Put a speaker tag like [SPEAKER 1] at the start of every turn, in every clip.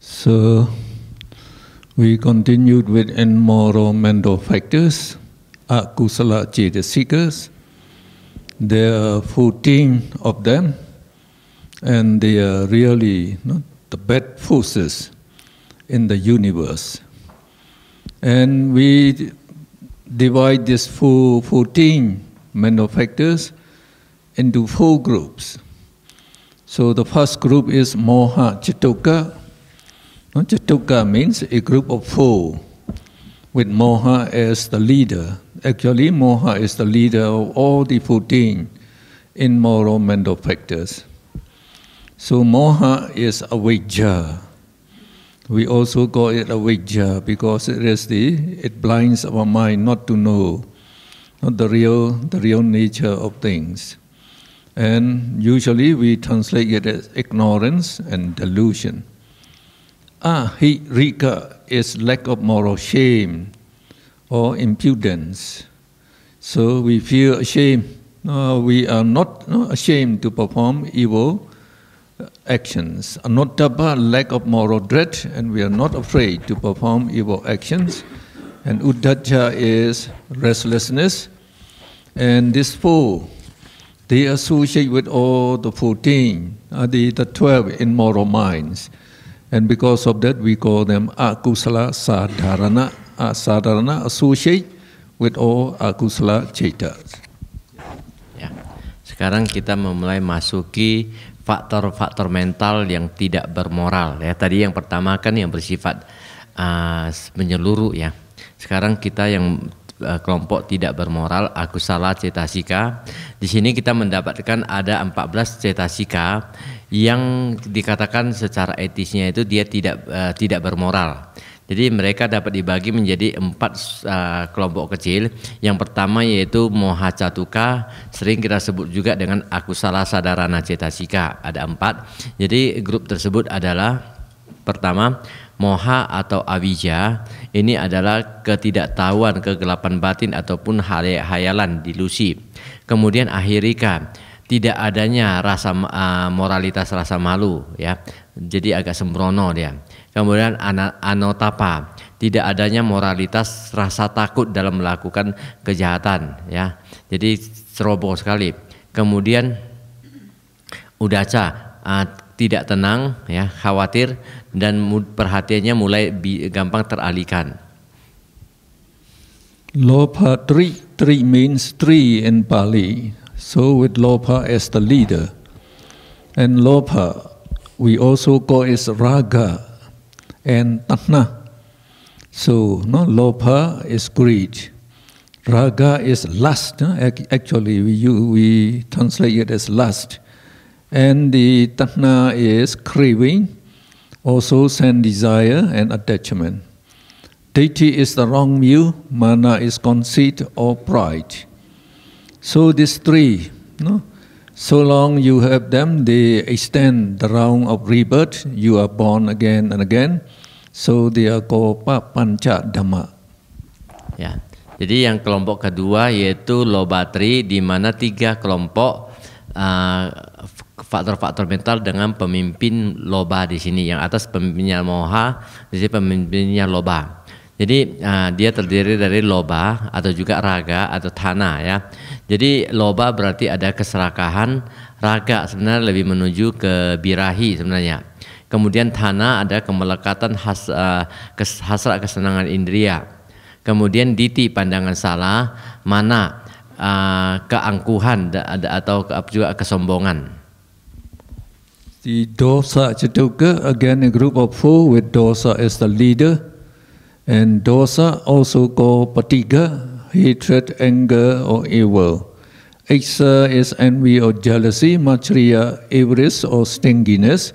[SPEAKER 1] So we continued with immoral mental factors, akusala cetasikas. There are 14 of them, and they are really the bad forces in the universe. And we divide these 14 mental factors into 4 groups. So the first group is moha chittoka. Chittoka means a group of 4 with moha as the leader. Actually, moha is the leader of all the 14 immoral mental factors. So moha is avijja. We also call it avijja because it blinds our mind not to know the real nature of things. And usually we translate it as ignorance and delusion. Ahirika is lack of moral shame or impudence. So we feel ashamed. We are not ashamed to perform evil actions. Anuttapa, lack of moral dread, and we are not afraid to perform evil actions. And uddhacca is restlessness. And these 4, they associate with all the 14, the 12 immoral minds. And because of that, we call them akusala sadharana. Sadharana associate with all akusala cetas.
[SPEAKER 2] Ya. Sekarang kita memulai masuki faktor-faktor mental yang tidak bermoral. Ya, tadi yang pertama kan yang bersifat menyeluruh ya. Sekarang kita yang kelompok tidak bermoral, akusala cetasika. Di sini kita mendapatkan ada 14 cetasika yang dikatakan secara etisnya itu dia tidak bermoral. Jadi mereka dapat dibagi menjadi 4 kelompok kecil. Yang pertama yaitu moha catuka, sering kita sebut juga dengan akusala sadarana cetasika. Ada 4. Jadi grup tersebut adalah pertama moha atau avijja. Ini adalah ketidaktahuan, kegelapan batin ataupun hayalan, delusi. Kemudian ahirika, tidak adanya rasa moralitas, rasa malu ya. Jadi agak sembrono dia. Kemudian anotapa, tidak adanya moralitas, rasa takut dalam melakukan kejahatan ya. Jadi ceroboh sekali. Kemudian udaca, tidak tenang ya, khawatir dan perhatiannya mulai gampang teralihkan.
[SPEAKER 1] Lobha tri means 3 in Pali. So with lobha as the leader. And lobha we also call it raga and tanha. So lobha is greed. Raga is lust. Actually we translate it as lust. And the tanha is craving, also sense desire and attachment. Ditthi is the wrong view, mana is conceit or pride. So these 3, so long you have them, they extend the round of rebirth, you are born again and again. So they are called panca dhamma.
[SPEAKER 2] Ya, jadi yang kelompok kedua yaitu lobatri, di mana 3 kelompok faktor-faktor mental dengan pemimpin loba di sini. Yang atas pemimpinnya moha, di sini pemimpinnya loba. Jadi dia terdiri dari loba atau juga raga atau tanha ya. Jadi loba berarti ada keserakahan, raga sebenarnya lebih menuju ke birahi sebenarnya. Kemudian tanha ada kemelekatan hasrat kesenangan indria. Kemudian ditthi, pandangan salah, mana keangkuhan atau juga kesombongan.
[SPEAKER 1] The dosa cittoka, again a group of 4 with dosa as the leader. And dosa also called patiga, hatred, anger or evil. Iksa is envy or jealousy, matsriya, avarice or stinginess,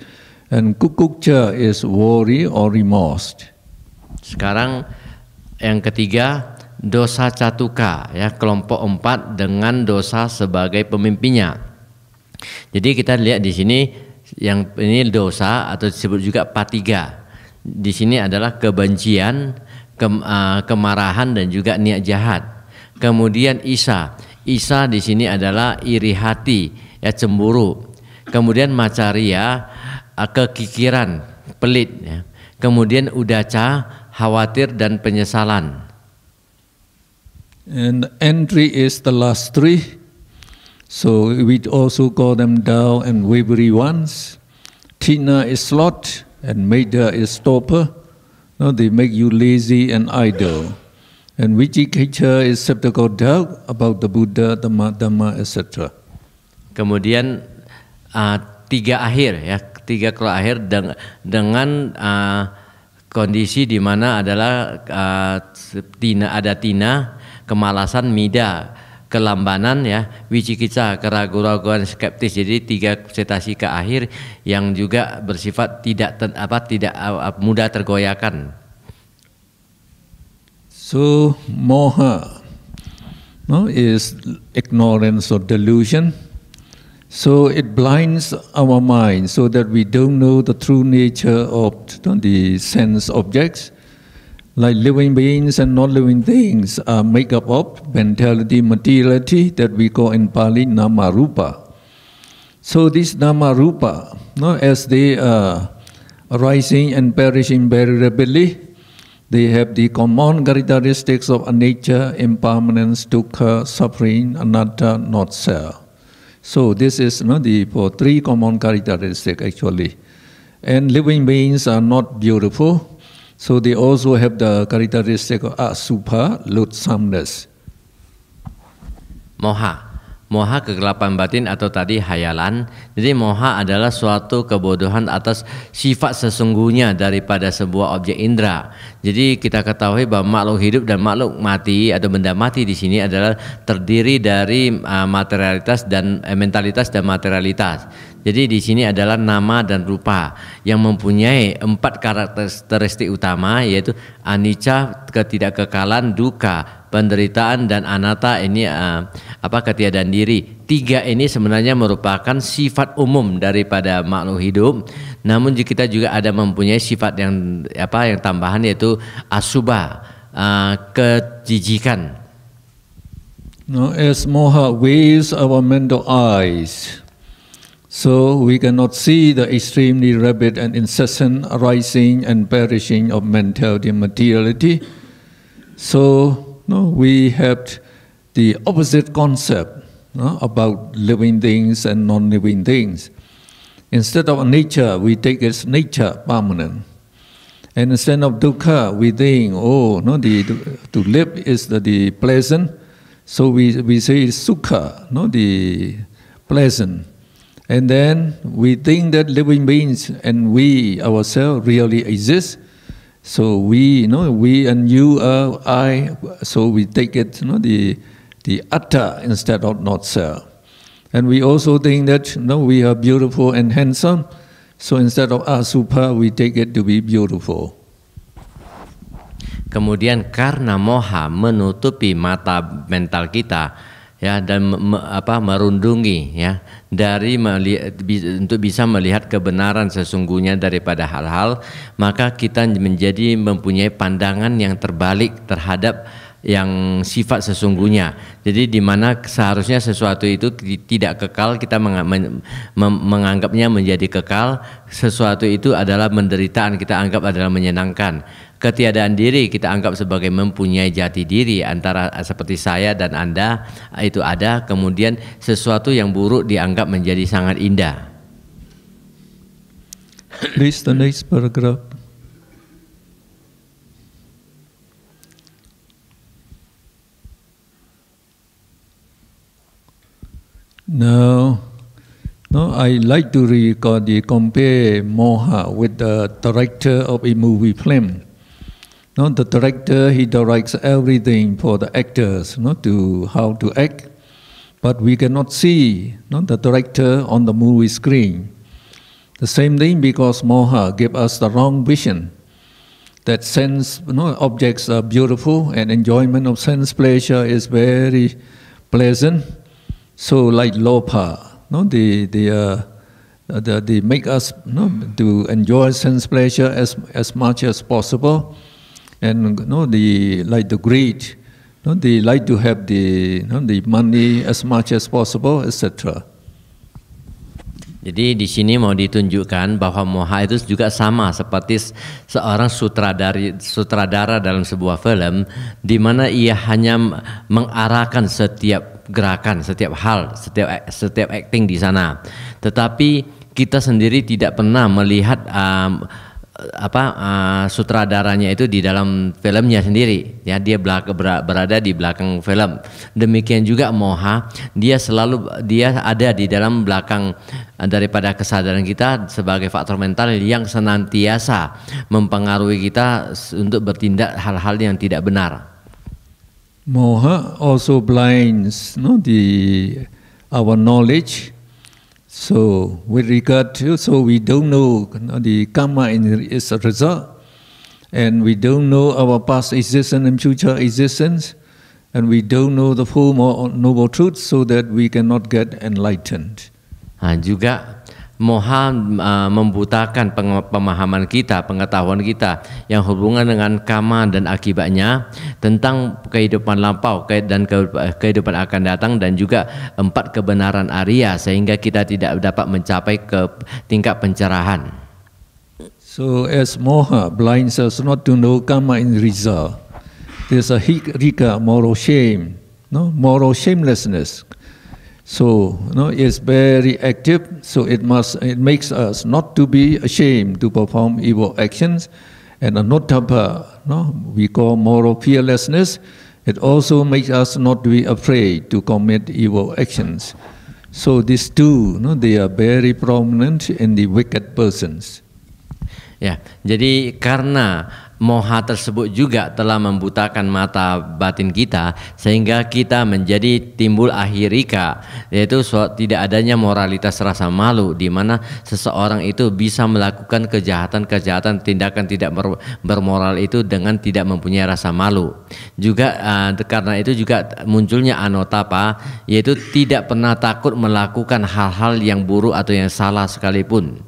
[SPEAKER 1] and kukukca is worry or remorse.
[SPEAKER 2] Sekarang yang ketiga dosa catuka ya, kelompok 4 dengan dosa sebagai pemimpinnya. Jadi kita lihat di sini yang ini dosa atau disebut juga patiga. Di sini adalah kebencian, kemarahan dan juga niat jahat. Kemudian isa di sini adalah iri hati, ya cemburu. Kemudian macaria, kekikiran, pelit. Ya. Kemudian udaca, khawatir dan penyesalan.
[SPEAKER 1] And entry is the last three. So we also call them dull and wavery ones. Tina is sloth and Meda is torpor. No, they make you lazy and idle. And Vicikiccha is skeptical doubt about the Buddha, Dhamma, etc.
[SPEAKER 2] Kemudian tiga akhir ya, tiga kalau akhir dengan kondisi di mana adalah tina, kemalasan, mida, kelambanan ya, Vicikiccha, keraguan-raguan, skeptis. Jadi tiga cetasika akhir yang juga bersifat tidak mudah tergoyahkan.
[SPEAKER 1] So moha, no, is ignorance or delusion. So it blinds our mind so that we don't know the true nature of the sense objects. Like living beings and non-living things are made up of mentality, materiality that we call in Pali nama rupa. So this nama rupa, no, as they are arising and perishing very rapidly, they have the common characteristics of anicca, impermanence, dukkha, suffering, anatta, not self. So this is the three common characteristics actually. And living beings are not beautiful, so they also have the characteristic of asubha, loathsomeness.
[SPEAKER 2] Moha kegelapan batin atau tadi hayalan. Jadi moha adalah suatu kebodohan atas sifat sesungguhnya daripada sebuah objek indera. Jadi kita ketahui bahwa makhluk hidup dan makhluk mati atau benda mati di sini adalah terdiri dari materialitas dan mentalitas dan materialitas. Jadi di sini adalah nama dan rupa yang mempunyai 4 karakteristik utama, yaitu anicca, ketidakkekalan, dukkha, penderitaan, dan anatta, ini ketiadaan diri. 3 ini sebenarnya merupakan sifat umum daripada makhluk hidup. Namun kita juga ada mempunyai sifat yang tambahan, yaitu asubha, kejijikan.
[SPEAKER 1] Now, as moha weighs our mental eyes, so we cannot see the extremely rapid and incessant arising and perishing of mentality and materiality. So we have the opposite concept about living things and non-living things. Instead of nature, we take its nature permanent. And instead of dukkha, we think, to live is the pleasant. So we say sukha, the pleasant. And then we think that living beings and we ourselves really exist. So we and you are I. So we take it, the atta instead of not self. And we also think that we are beautiful and handsome. So instead of asubha, we take it to be beautiful.
[SPEAKER 2] Kemudian karena moha menutupi mata mental kita, ya, dan merundungi, ya, dari untuk bisa melihat kebenaran sesungguhnya daripada hal-hal, maka kita mempunyai pandangan yang terbalik terhadap yang sifat sesungguhnya. Jadi di mana seharusnya sesuatu itu tidak kekal, kita menganggapnya menjadi kekal. Sesuatu itu adalah penderitaan, kita anggap adalah menyenangkan. Ketiadaan diri kita anggap sebagai mempunyai jati diri, antara seperti saya dan Anda itu ada. Kemudian sesuatu yang buruk dianggap menjadi sangat indah.
[SPEAKER 1] Please the next paragraph. Now, I like to compare moha with the director of a movie film. The director, he directs everything for the actors, to how to act, but we cannot see the director on the movie screen. The same thing, because moha give us the wrong vision. That sense, objects are beautiful and enjoyment of sense pleasure is very pleasant. So like lopa, they make us to enjoy sense pleasure as much as possible. And like the greed, they like to have the money as much as possible, etc.
[SPEAKER 2] Jadi di sini mau ditunjukkan bahwa moha itu juga sama seperti seorang sutradara dalam sebuah film, di mana ia hanya mengarahkan setiap gerakan, setiap hal, setiap acting di sana. Tetapi kita sendiri tidak pernah melihat sutradaranya itu di dalam filmnya sendiri, ya, dia berada di belakang film. Demikian juga moha, dia ada di dalam belakang daripada kesadaran kita sebagai faktor mental yang senantiasa mempengaruhi kita untuk bertindak hal-hal yang tidak benar.
[SPEAKER 1] Moha also blinds our knowledge. So, with regard to, so we don't know the karma is a result, and we don't know our past existence and future existence, and we don't know the full noble truth, so that we cannot get enlightened.
[SPEAKER 2] Juga moha membutakan pemahaman kita, pengetahuan kita yang hubungan dengan karma dan akibatnya, tentang kehidupan lampau dan kehidupan akan datang, dan juga 4 kebenaran Arya, sehingga kita tidak dapat mencapai ke tingkat pencerahan.
[SPEAKER 1] So as moha blinds us not to know karma in result, there's a rika, moral shame, moral shamelessness. So, it's very active. So it makes us not to be ashamed to perform evil actions, and anotapa, we call moral fearlessness. It also makes us not to be afraid to commit evil actions. So these two, they are very prominent in the wicked persons.
[SPEAKER 2] Ya, jadi karena moha tersebut juga telah membutakan mata batin kita, sehingga kita menjadi timbul ahirika, yaitu tidak adanya moralitas rasa malu, di mana seseorang itu bisa melakukan kejahatan-kejahatan, tindakan tidak bermoral itu dengan tidak mempunyai rasa malu. Juga karena itu juga munculnya anotapa, yaitu tidak pernah takut melakukan hal-hal yang buruk atau yang salah sekalipun.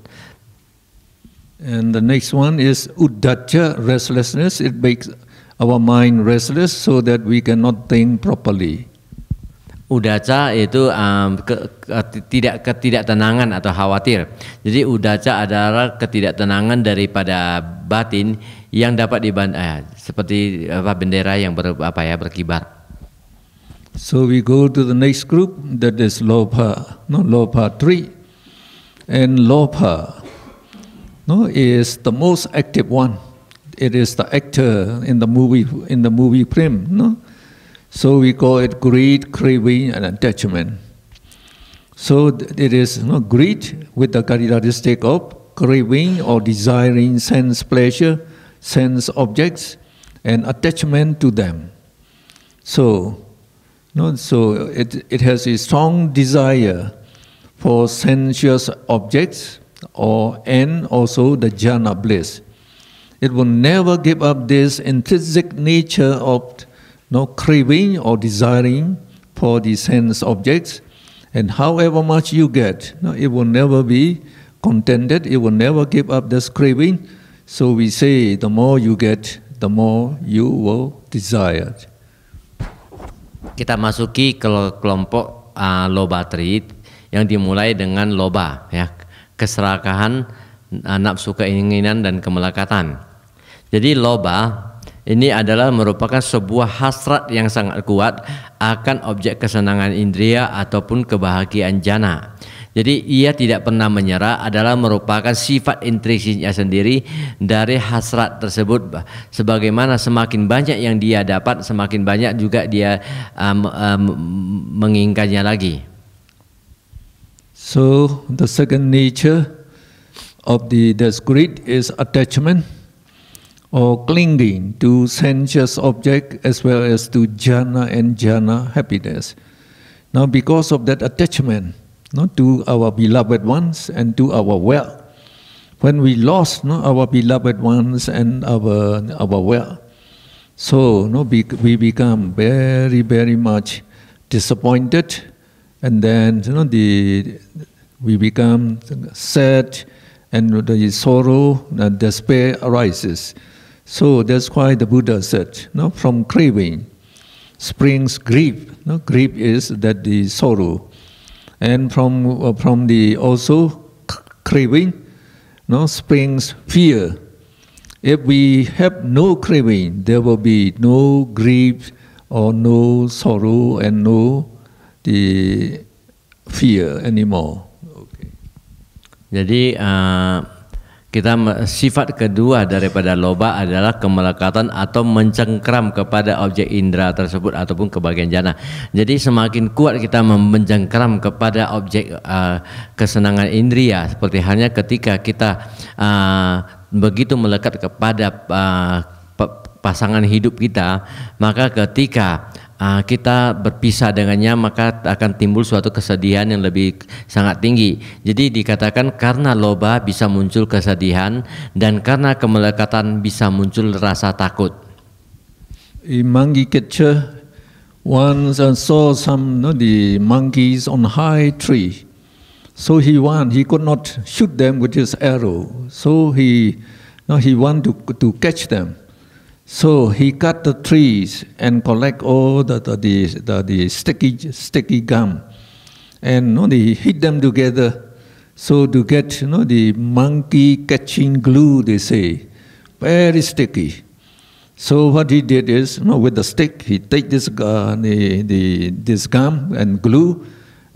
[SPEAKER 1] And the next one is uddhacca, restlessness. It makes our mind restless so that we cannot think properly.
[SPEAKER 2] Uddhacca itu ketidaktenangan atau khawatir. Jadi uddhacca adalah ketidaktenangan daripada batin yang dapat seperti bendera yang berkibar.
[SPEAKER 1] So we go to the next group, that is lobha, lobha 3, and lobha is the most active one. It is the actor in the movie frame. So we call it greed, craving, and attachment. So it is greed with the characteristic of craving or desiring sense pleasure, sense objects, and attachment to them. So it has a strong desire for sensuous objects, and also the jhana bliss. It will never give up this intrinsic nature of craving or desiring for the sense objects, and however much you get, it will never be contented, it will never give up this craving. So we say the more you get, the more you will desire.
[SPEAKER 2] Kita masuki ke kelompok loba trit yang dimulai dengan loba, ya, keserakahan, nafsu keinginan, dan kemelekatan. Jadi loba ini adalah merupakan sebuah hasrat yang sangat kuat akan objek kesenangan indria ataupun kebahagiaan jana. Jadi ia tidak pernah menyerah, adalah merupakan sifat intrinsiknya sendiri dari hasrat tersebut. Sebagaimana semakin banyak yang dia dapat, semakin banyak juga dia menginginkannya lagi.
[SPEAKER 1] So the second nature of this greed is attachment or clinging to sensuous object as well as to jhana and jhana happiness. Now because of that attachment to our beloved ones and to our wealth, when we lost our beloved ones and our wealth, so we become very, very much disappointed. And then we become sad, and the sorrow and despair arises. So that's why the Buddha said, from craving springs grief. Grief is that the sorrow, and from the also craving, no, springs fear. If we have no craving, there will be no grief or no sorrow and no the fear anymore. Okay.
[SPEAKER 2] Jadi sifat kedua daripada loba adalah kemelekatan atau mencengkram kepada objek indera tersebut ataupun ke bagian jana. Jadi semakin kuat kita mencengkram kepada objek kesenangan indria, seperti halnya ketika kita begitu melekat kepada pasangan hidup kita, maka ketika kita berpisah dengannya maka akan timbul suatu kesedihan yang lebih sangat tinggi. Jadi dikatakan karena loba bisa muncul kesedihan dan karena kemelekatan bisa muncul rasa takut.
[SPEAKER 1] In monkey catcher, once saw some the monkeys on high tree. So he could not shoot them with his arrow. So he want to catch them. So he cut the trees and collect all the sticky gum, and he hit them together. So to get the monkey catching glue, they say, very sticky. So what he did is, with the stick, he take this this gum and glue,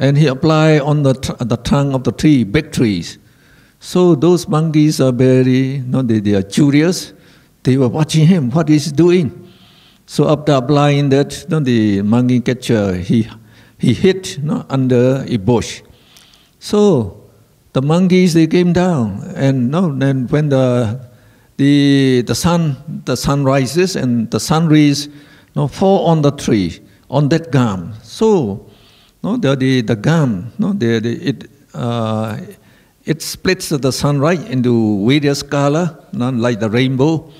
[SPEAKER 1] and he apply on the trunk of the tree, big trees. So those monkeys are very, they are curious. They were watching him, what he's doing. So after applying that, the monkey catcher, he hid under a bush. So the monkeys, they came down, and then when the sun rises and the sun rays fall on the tree, on that gum. So the gum, it splits the sunlight into various color, like the rainbow.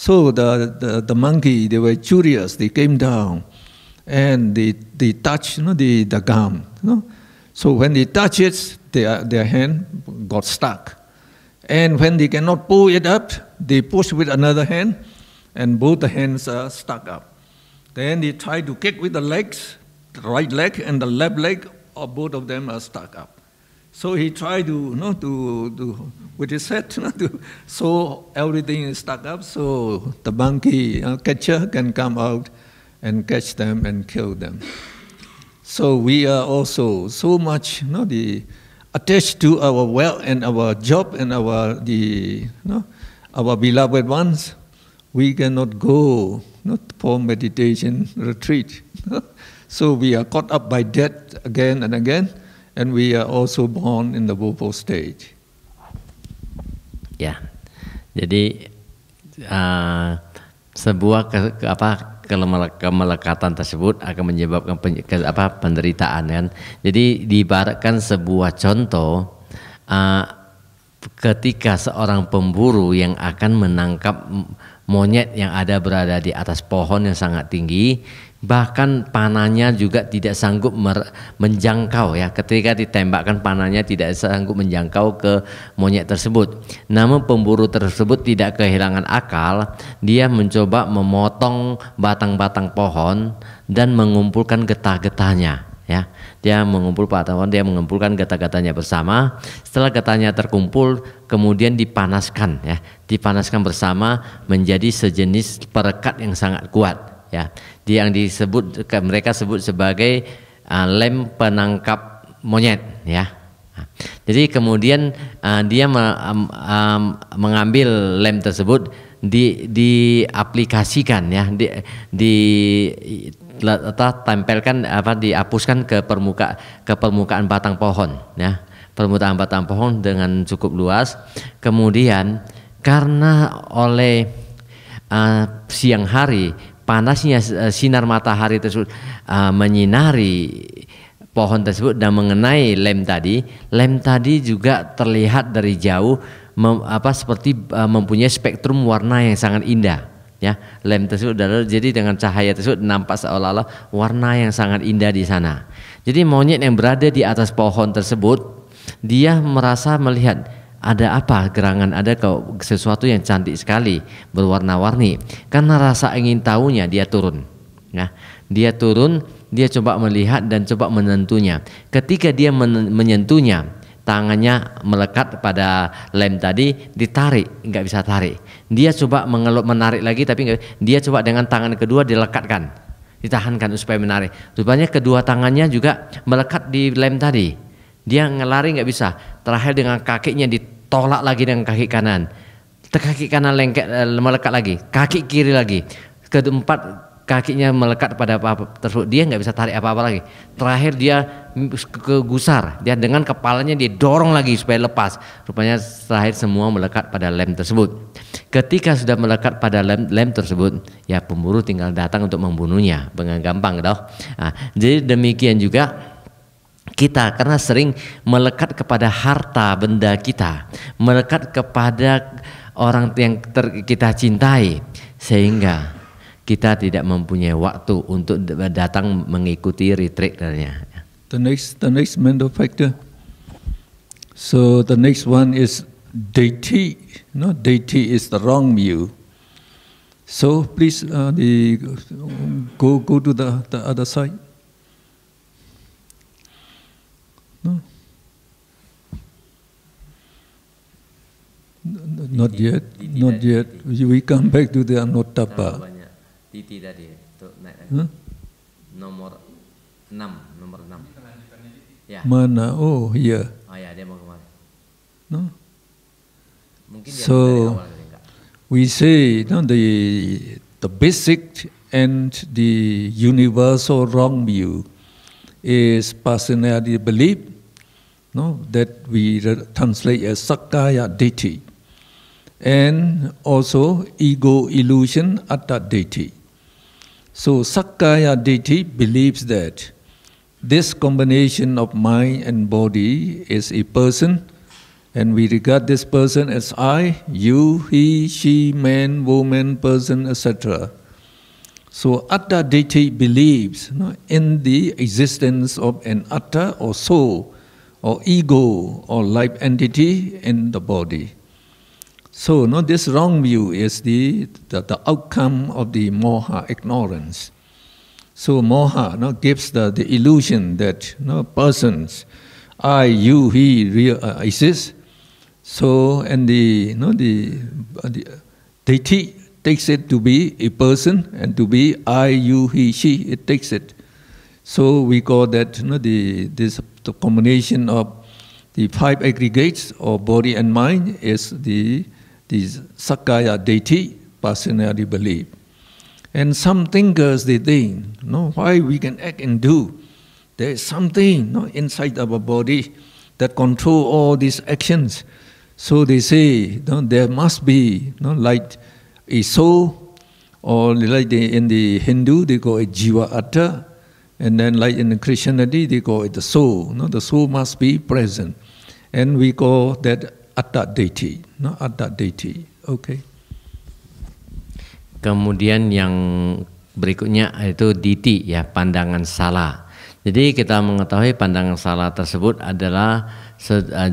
[SPEAKER 1] So the monkey, they were curious. They came down and they touched the gum. So when they touch it, their hand got stuck. And when they cannot pull it up, they push with another hand, and both the hands are stuck up. Then they try to kick with the legs, the right leg and the left leg, or both of them are stuck up. So he tried to with his head, so everything is stuck up, so the monkey catcher can come out and catch them and kill them. So we are also so much attached to our wealth and our job and our beloved ones. We cannot go for meditation retreat. So we are caught up by death again and again. And we are also born in the woeful stage.
[SPEAKER 2] Ya, jadi sebuah kemelekatan tersebut akan menyebabkan penderitaan kan. Jadi diibaratkan sebuah contoh ketika seorang pemburu yang akan menangkap monyet yang berada di atas pohon yang sangat tinggi, bahkan panahnya juga tidak sanggup menjangkau ya, ketika ditembakkan panahnya tidak sanggup menjangkau ke monyet tersebut. Namun pemburu tersebut tidak kehilangan akal, dia mencoba memotong batang-batang pohon dan mengumpulkan getah-getahnya ya. Dia mengumpulkan getah-getahnya bersama. Setelah getahnya terkumpul, kemudian dipanaskan ya, dipanaskan bersama menjadi sejenis perekat yang sangat kuat ya. Yang mereka sebut sebagai lem penangkap monyet ya. Jadi kemudian dia mengambil lem tersebut, diaplikasikan ya, tempelkan dihapuskan ke permukaan batang pohon ya, permukaan batang pohon dengan cukup luas. Kemudian karena oleh siang hari panasnya sinar matahari tersebut menyinari pohon tersebut dan mengenai lem tadi juga terlihat dari jauh seperti mempunyai spektrum warna yang sangat indah ya. Lem tersebut jadi dengan cahaya tersebut nampak seolah-olah warna yang sangat indah di sana. Jadi monyet yang berada di atas pohon tersebut, dia merasa melihat ada apa gerangan, ada sesuatu yang cantik sekali berwarna-warni. Karena rasa ingin tahunya dia turun ya. Dia turun, dia coba melihat dan coba menyentuhnya. Ketika dia menyentuhnya, tangannya melekat pada lem tadi, ditarik, nggak bisa tarik. Dia coba menarik lagi, tapi dia coba dengan tangan kedua dilekatkan, ditahankan supaya menarik. Rupanya kedua tangannya juga melekat di lem tadi. Dia ngelari nggak bisa. Terakhir dengan kakinya ditolak lagi dengan kaki kanan. Kaki kanan lengket, melekat lagi, kaki kiri lagi. Keempat kakinya melekat pada apa tersebut, dia nggak bisa tarik apa-apa lagi. Terakhir dia kegusar, dia dengan kepalanya dia dorong lagi supaya lepas. Rupanya terakhir semua melekat pada lem tersebut. Ketika sudah melekat pada lem tersebut, ya pemburu tinggal datang untuk membunuhnya dengan gampang, toh. Nah, jadi demikian juga kita, karena sering melekat kepada harta benda kita, melekat kepada orang yang kita cintai, sehingga kita tidak mempunyai waktu untuk datang mengikuti retreat-nya.
[SPEAKER 1] The next mental factor. So the next one is deity. No, deity is the wrong view. So please, go to the other side. No. Not yet. We come back to the Anotapa.
[SPEAKER 2] Titi tadi untuk naik nomor 6. Ya.
[SPEAKER 1] Mana? Oh, iya.
[SPEAKER 2] Oh ya, dia mau kemana?
[SPEAKER 1] No.
[SPEAKER 2] Mungkin dia
[SPEAKER 1] So we say the basic and the universal wrong view is personality belief, no, that we translate as Sakkaya Ditthi, and also ego illusion Atta Ditthi. So Sakkaya Ditthi believes that this combination of mind and body is a person, and we regard this person as I, you, he, she, man, woman, person, etc. So Atta Ditthi believes, no, in the existence of an Atta or soul or ego or life entity in the body. So, no, this wrong view is the outcome of the moha, ignorance. So moha, no, gives the illusion that, no, persons, I, you, he exist. So, and the deity takes it to be a person, and to be I, you, he, she, it takes it. So we call that, no, the combination of the five aggregates of body and mind is the Sakkaya Ditthi, personality belief. And some thinkers, they think, no, why we can act and do. There is something, no, inside our body that control all these actions. So they say, no, there must be, no, like a soul, or like in the Hindu they call it Jiva Atta, and then like in the Christianity they call it the soul. No, the soul must be present, and we call that Atta Ditthi, no, Atta Ditthi. Okay.
[SPEAKER 2] Kemudian yang berikutnya itu ditthi, ya, pandangan salah. Jadi kita mengetahui pandangan salah tersebut adalah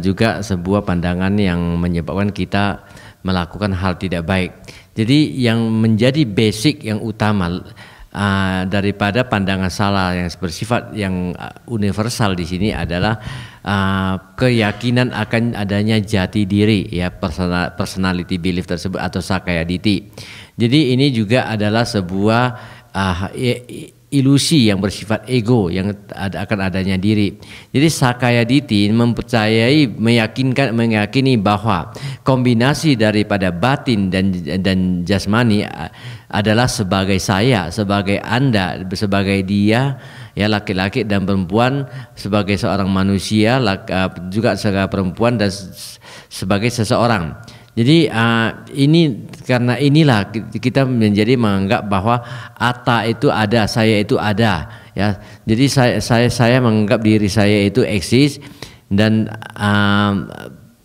[SPEAKER 2] juga sebuah pandangan yang menyebabkan kita melakukan hal tidak baik. Jadi yang menjadi basic yang utama daripada pandangan salah yang bersifat yang universal di sini adalah keyakinan akan adanya jati diri, ya, personality belief tersebut atau Sakkaya Ditthi. Jadi ini juga adalah sebuah ilusi yang bersifat ego yang akan adanya diri. Jadi Sakkaya Ditthi meyakini bahwa kombinasi daripada batin dan jasmani adalah sebagai saya, sebagai Anda, sebagai dia, ya, laki-laki dan perempuan, sebagai seorang manusia, juga sebagai perempuan dan sebagai seseorang. Jadi ini karena inilah kita menjadi menganggap bahwa Atta itu ada, saya itu ada, ya. Jadi saya menganggap diri saya itu eksis dan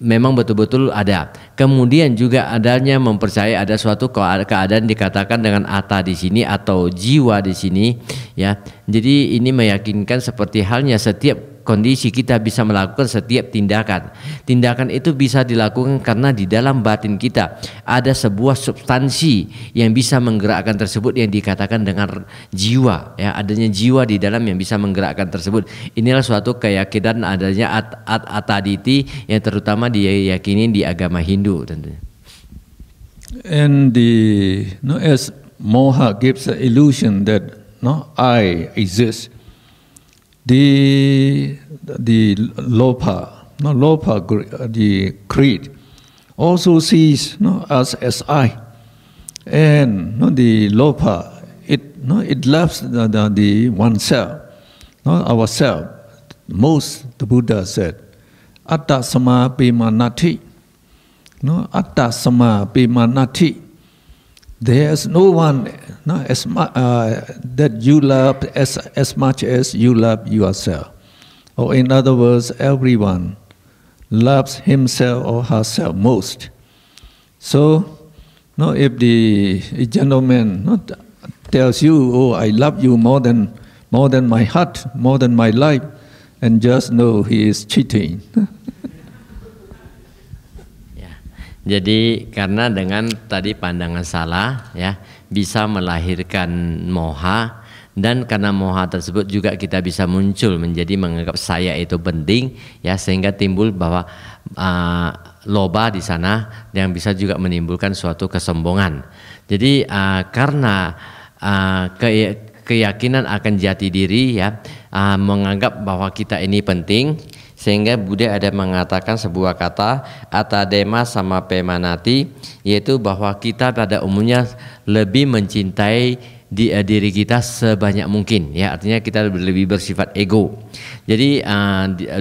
[SPEAKER 2] memang betul-betul ada. Kemudian juga adanya mempercayai ada suatu keadaan dikatakan dengan Atta di sini atau jiwa di sini, ya. Jadi ini meyakinkan seperti halnya setiap kondisi kita bisa melakukan setiap tindakan. Tindakan itu bisa dilakukan karena di dalam batin kita ada sebuah substansi yang bisa menggerakkan tersebut yang dikatakan dengan jiwa. Ya, adanya jiwa di dalam yang bisa menggerakkan tersebut. Inilah suatu keyakinan adanya ataditi yang terutama diyakini di agama Hindu tentunya.
[SPEAKER 1] And as moha gives the illusion that I exist, the lopa, the creed, also sees us as I, and the lopa it loves the oneself, ourself. Most the Buddha said, atta sama pimanati, atta sama pimanati. There's no one that you love as much as you love yourself. Or in other words, everyone loves himself or herself most. So, if the gentleman tells you, "Oh, I love you more than my heart, more than my life," and just know he is cheating.
[SPEAKER 2] Jadi karena dengan tadi pandangan salah ya bisa melahirkan moha, dan karena moha tersebut juga kita bisa muncul menjadi menganggap saya itu penting ya, sehingga timbul bahwa loba di sana yang bisa juga menimbulkan suatu kesombongan. Jadi karena keyakinan akan jati diri ya, menganggap bahwa kita ini penting, sehingga Buddha ada mengatakan sebuah kata atadema sama pemanati, yaitu bahwa kita pada umumnya lebih mencintai diri kita sebanyak mungkin ya, artinya kita lebih bersifat ego. Jadi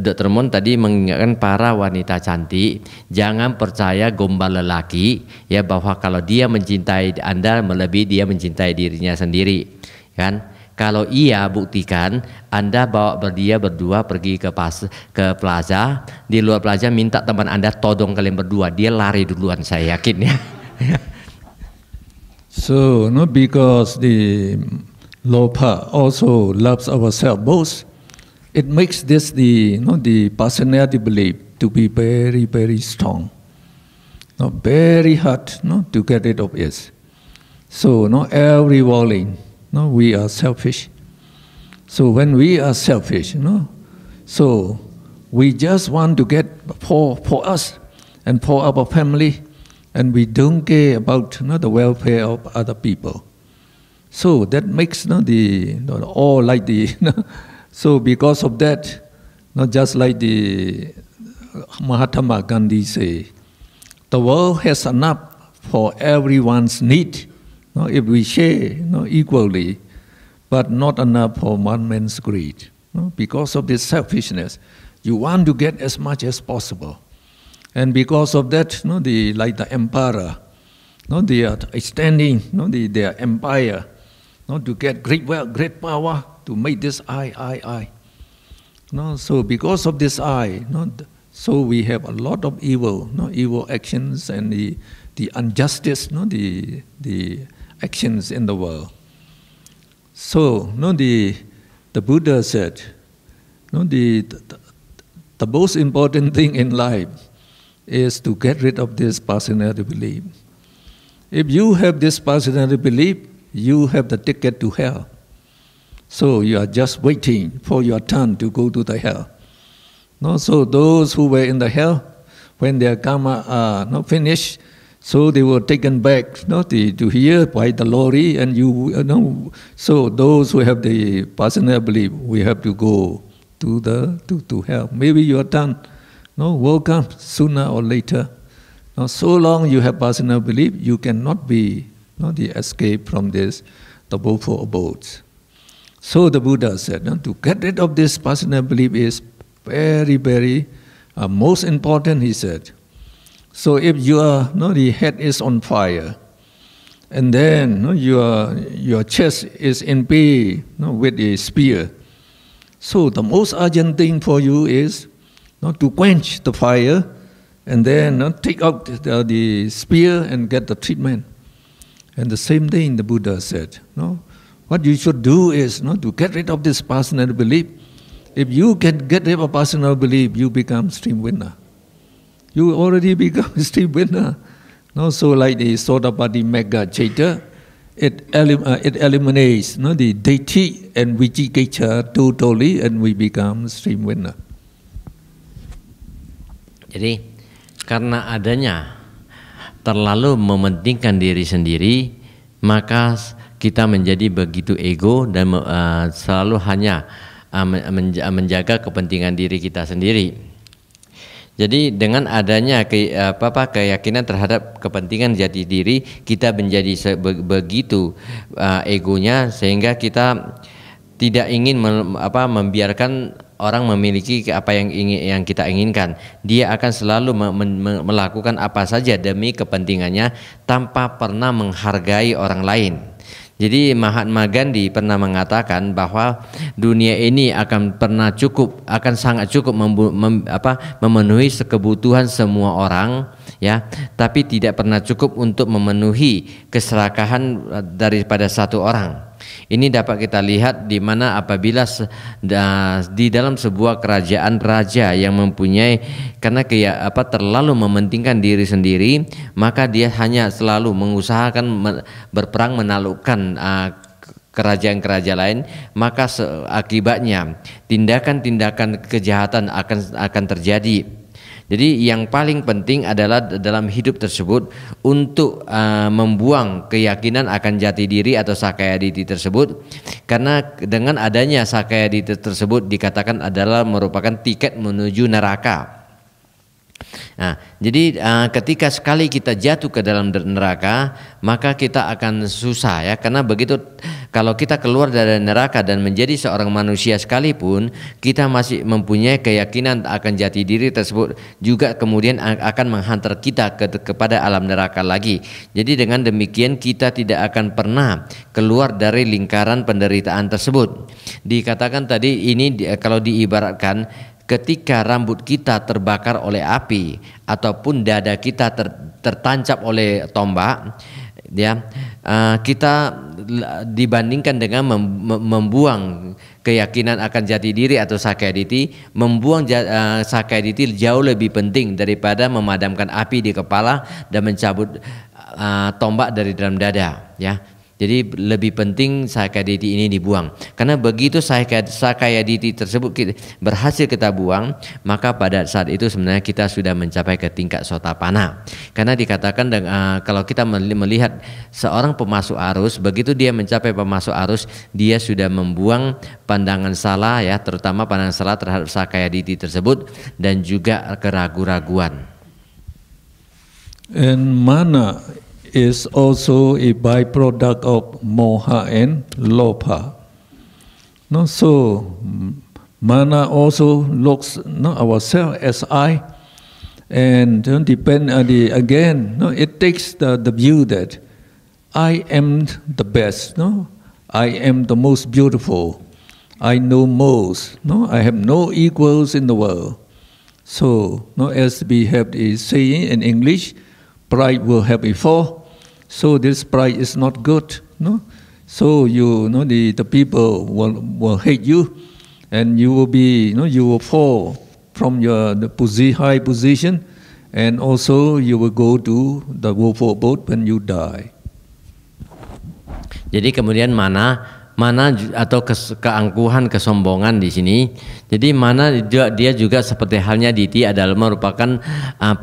[SPEAKER 2] Dr. Mon tadi mengingatkan para wanita cantik, jangan percaya gombal lelaki ya, bahwa kalau dia mencintai Anda melebihi dia mencintai dirinya sendiri kan. Kalau iya, buktikan Anda bawa dia berdua pergi ke plaza, di luar plaza minta teman Anda todong kalian berdua, dia lari duluan, saya yakin ya.
[SPEAKER 1] So, because the lopa also loves ourselves most, it makes this the personality belief to be very, very strong. Very hard to get rid of it. So, every warning. We are selfish. So when we are selfish, so we just want to get for us and for our family, and we don't care about the welfare of other people. So that makes all like the so because of that, just like the Mahatma Gandhi say, the world has enough for everyone's need. If we share equally, but not enough for one man's greed. Because of this selfishness, you want to get as much as possible. And because of that, like the emperor, they are extending their empire to get great wealth, great power, to make this I. So because of this I, so we have a lot of evil, evil actions and the injustice, the actions in the world. So, the Buddha said, the most important thing in life is to get rid of this personality belief. If you have this personality belief, you have the ticket to hell. So you are just waiting for your turn to go to the hell. So those who were in the hell, when their karma are finished, so they were taken back to here by the lorry, and so those who have the personal belief, we have to go to hell. Maybe your turn will come sooner or later. So long you have personal belief, you cannot be the escape from this, the woeful abodes. So the Buddha said, to get rid of this personal belief is very, very most important, he said. So if the head is on fire, and then your chest is in pain with a spear, so the most urgent thing for you is to quench the fire, and then take out the spear and get the treatment. And the same thing the Buddha said. What you should do is to get rid of this personal belief If you can get rid of personal belief, you become stream winner. You already become stream winner. No, so like the Sotapaddi Mega Chaita, it eliminates the Daithi and Vicikicca totally, and we become stream winner.
[SPEAKER 2] Jadi karena adanya terlalu mementingkan diri sendiri, maka kita menjadi begitu ego dan selalu hanya menjaga kepentingan diri kita sendiri. Jadi dengan adanya keyakinan terhadap kepentingan jati diri, kita menjadi begitu egonya sehingga kita tidak ingin membiarkan orang memiliki apa yang kita inginkan. Dia akan selalu melakukan apa saja demi kepentingannya tanpa pernah menghargai orang lain. Jadi Mahatma Gandhi pernah mengatakan bahwa dunia ini akan sangat cukup memenuhi kebutuhan semua orang, ya, tapi tidak pernah cukup untuk memenuhi keserakahan daripada satu orang. Ini dapat kita lihat di mana apabila di dalam sebuah kerajaan raja yang mempunyai terlalu mementingkan diri sendiri, maka dia hanya selalu mengusahakan berperang menaklukkan kerajaan-kerajaan lain, maka akibatnya tindakan-tindakan kejahatan akan terjadi. Jadi yang paling penting adalah dalam hidup tersebut untuk membuang keyakinan akan jati diri atau Sakayaditi tersebut, karena dengan adanya Sakayaditi tersebut dikatakan adalah merupakan tiket menuju neraka. Nah, jadi ketika sekali kita jatuh ke dalam neraka, maka kita akan susah, ya, karena begitu kalau kita keluar dari neraka dan menjadi seorang manusia sekalipun, kita masih mempunyai keyakinan akan jati diri tersebut juga kemudian akan menghantar kita kepada alam neraka lagi. Jadi dengan demikian kita tidak akan pernah keluar dari lingkaran penderitaan tersebut. Dikatakan tadi ini kalau diibaratkan ketika rambut kita terbakar oleh api ataupun dada kita tertancap oleh tombak, ya, kita dibandingkan dengan membuang keyakinan akan jati diri atau Sakayaditi, membuang Sakayaditi jauh lebih penting daripada memadamkan api di kepala dan mencabut tombak dari dalam dada, ya. Jadi lebih penting Sakayaditi ini dibuang. Karena begitu Sakayaditi tersebut berhasil kita buang, maka pada saat itu sebenarnya kita sudah mencapai ke tingkat Sotapanna. Karena dikatakan kalau kita melihat seorang pemasuk arus, begitu dia mencapai pemasuk arus, dia sudah membuang pandangan salah, ya, terutama pandangan salah terhadap Sakayaditi tersebut dan juga keraguan-raguan.
[SPEAKER 1] And mana is also a byproduct of moha and lobha. No, so mana also looks ourselves as I, and again. No, it takes the view that I am the best. No, I am the most beautiful. I know most. No, I have no equals in the world. So, no, as we have a saying in English, pride will have a fall. So this pride is not good, no. So the people will hate you, and you will be, you will fall from the high position, and also you will go to the woeful abode when you die.
[SPEAKER 2] Jadi kemudian mana atau keangkuhan, kesombongan di sini. Jadi mana dia juga seperti halnya Diti adalah merupakan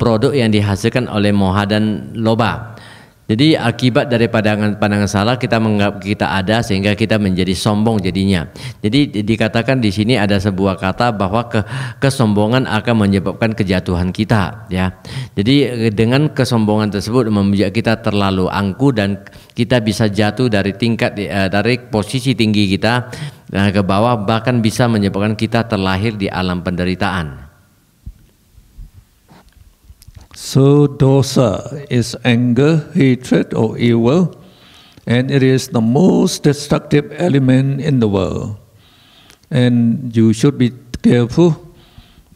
[SPEAKER 2] produk yang dihasilkan oleh moha dan loba. Jadi akibat dari pandangan salah kita menganggap kita ada sehingga kita menjadi sombong jadinya. Jadi dikatakan di sini ada sebuah kata bahwa kesombongan akan menyebabkan kejatuhan kita, ya. Jadi dengan kesombongan tersebut membuat kita terlalu angkuh dan kita bisa jatuh dari dari posisi tinggi kita ke bawah, bahkan bisa menyebabkan kita terlahir di alam penderitaan.
[SPEAKER 1] So dosa is anger, hatred, or evil, and it is the most destructive element in the world. And you should be careful.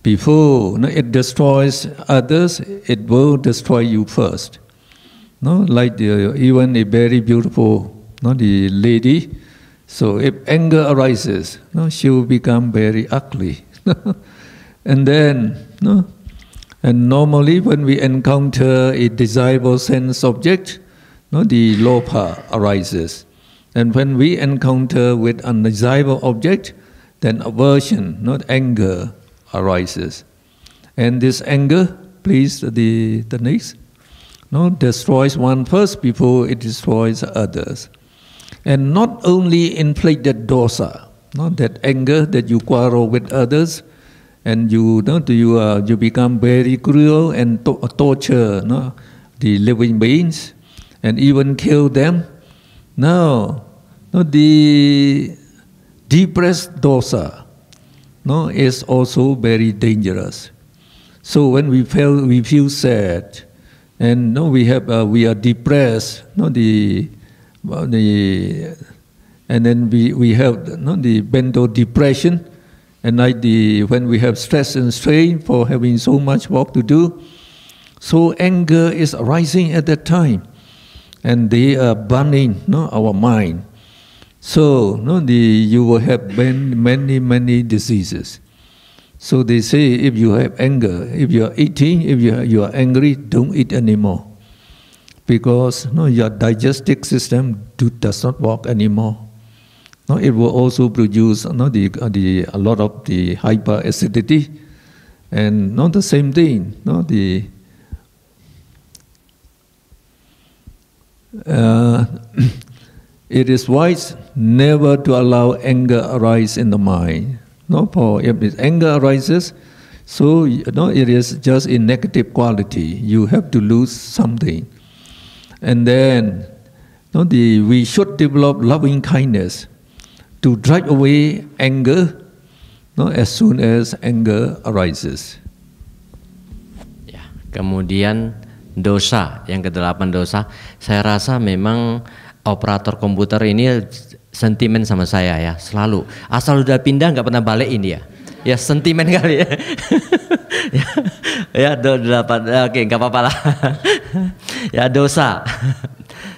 [SPEAKER 1] Before it destroys others, it will destroy you first. No, like even a very beautiful, the lady So if anger arises, she will become very ugly. And then, and normally when we encounter a desirable sense object, the lobha arises. And when we encounter with undesirable object, then aversion, not anger, arises. And this anger, please, the next, destroys one first before it destroys others. And not only inflicted dosa, that anger that you quarrel with others, and you become very cruel and torture the living beings, and even kill them. No, the depressed dosa is also very dangerous. So when we feel sad, and we are depressed, and then we have the bento depression, and when we have stress and strain for having so much work to do, so anger is arising at that time, and they are burning our mind. So you will have many diseases. So they say, if you have anger, if you are eating, if you are angry, don't eat anymore, because your digestive system does not work anymore. It will also produce a lot of the hyperacidity, and not the same thing. It is wise never to allow anger arise in the mind. For if anger arises, so it is just a negative quality. You have to lose something, and then we should develop loving kindness to drive away anger as soon as anger arises.
[SPEAKER 2] Ya, kemudian dosa, yang ke-8 dosa. Saya rasa memang operator komputer ini sentimen sama saya ya, selalu. Asal udah pindah nggak pernah balik ini ya. Ya sentimen kali ya. Ya 8, oke nggak apa-apa lah. Ya dosa.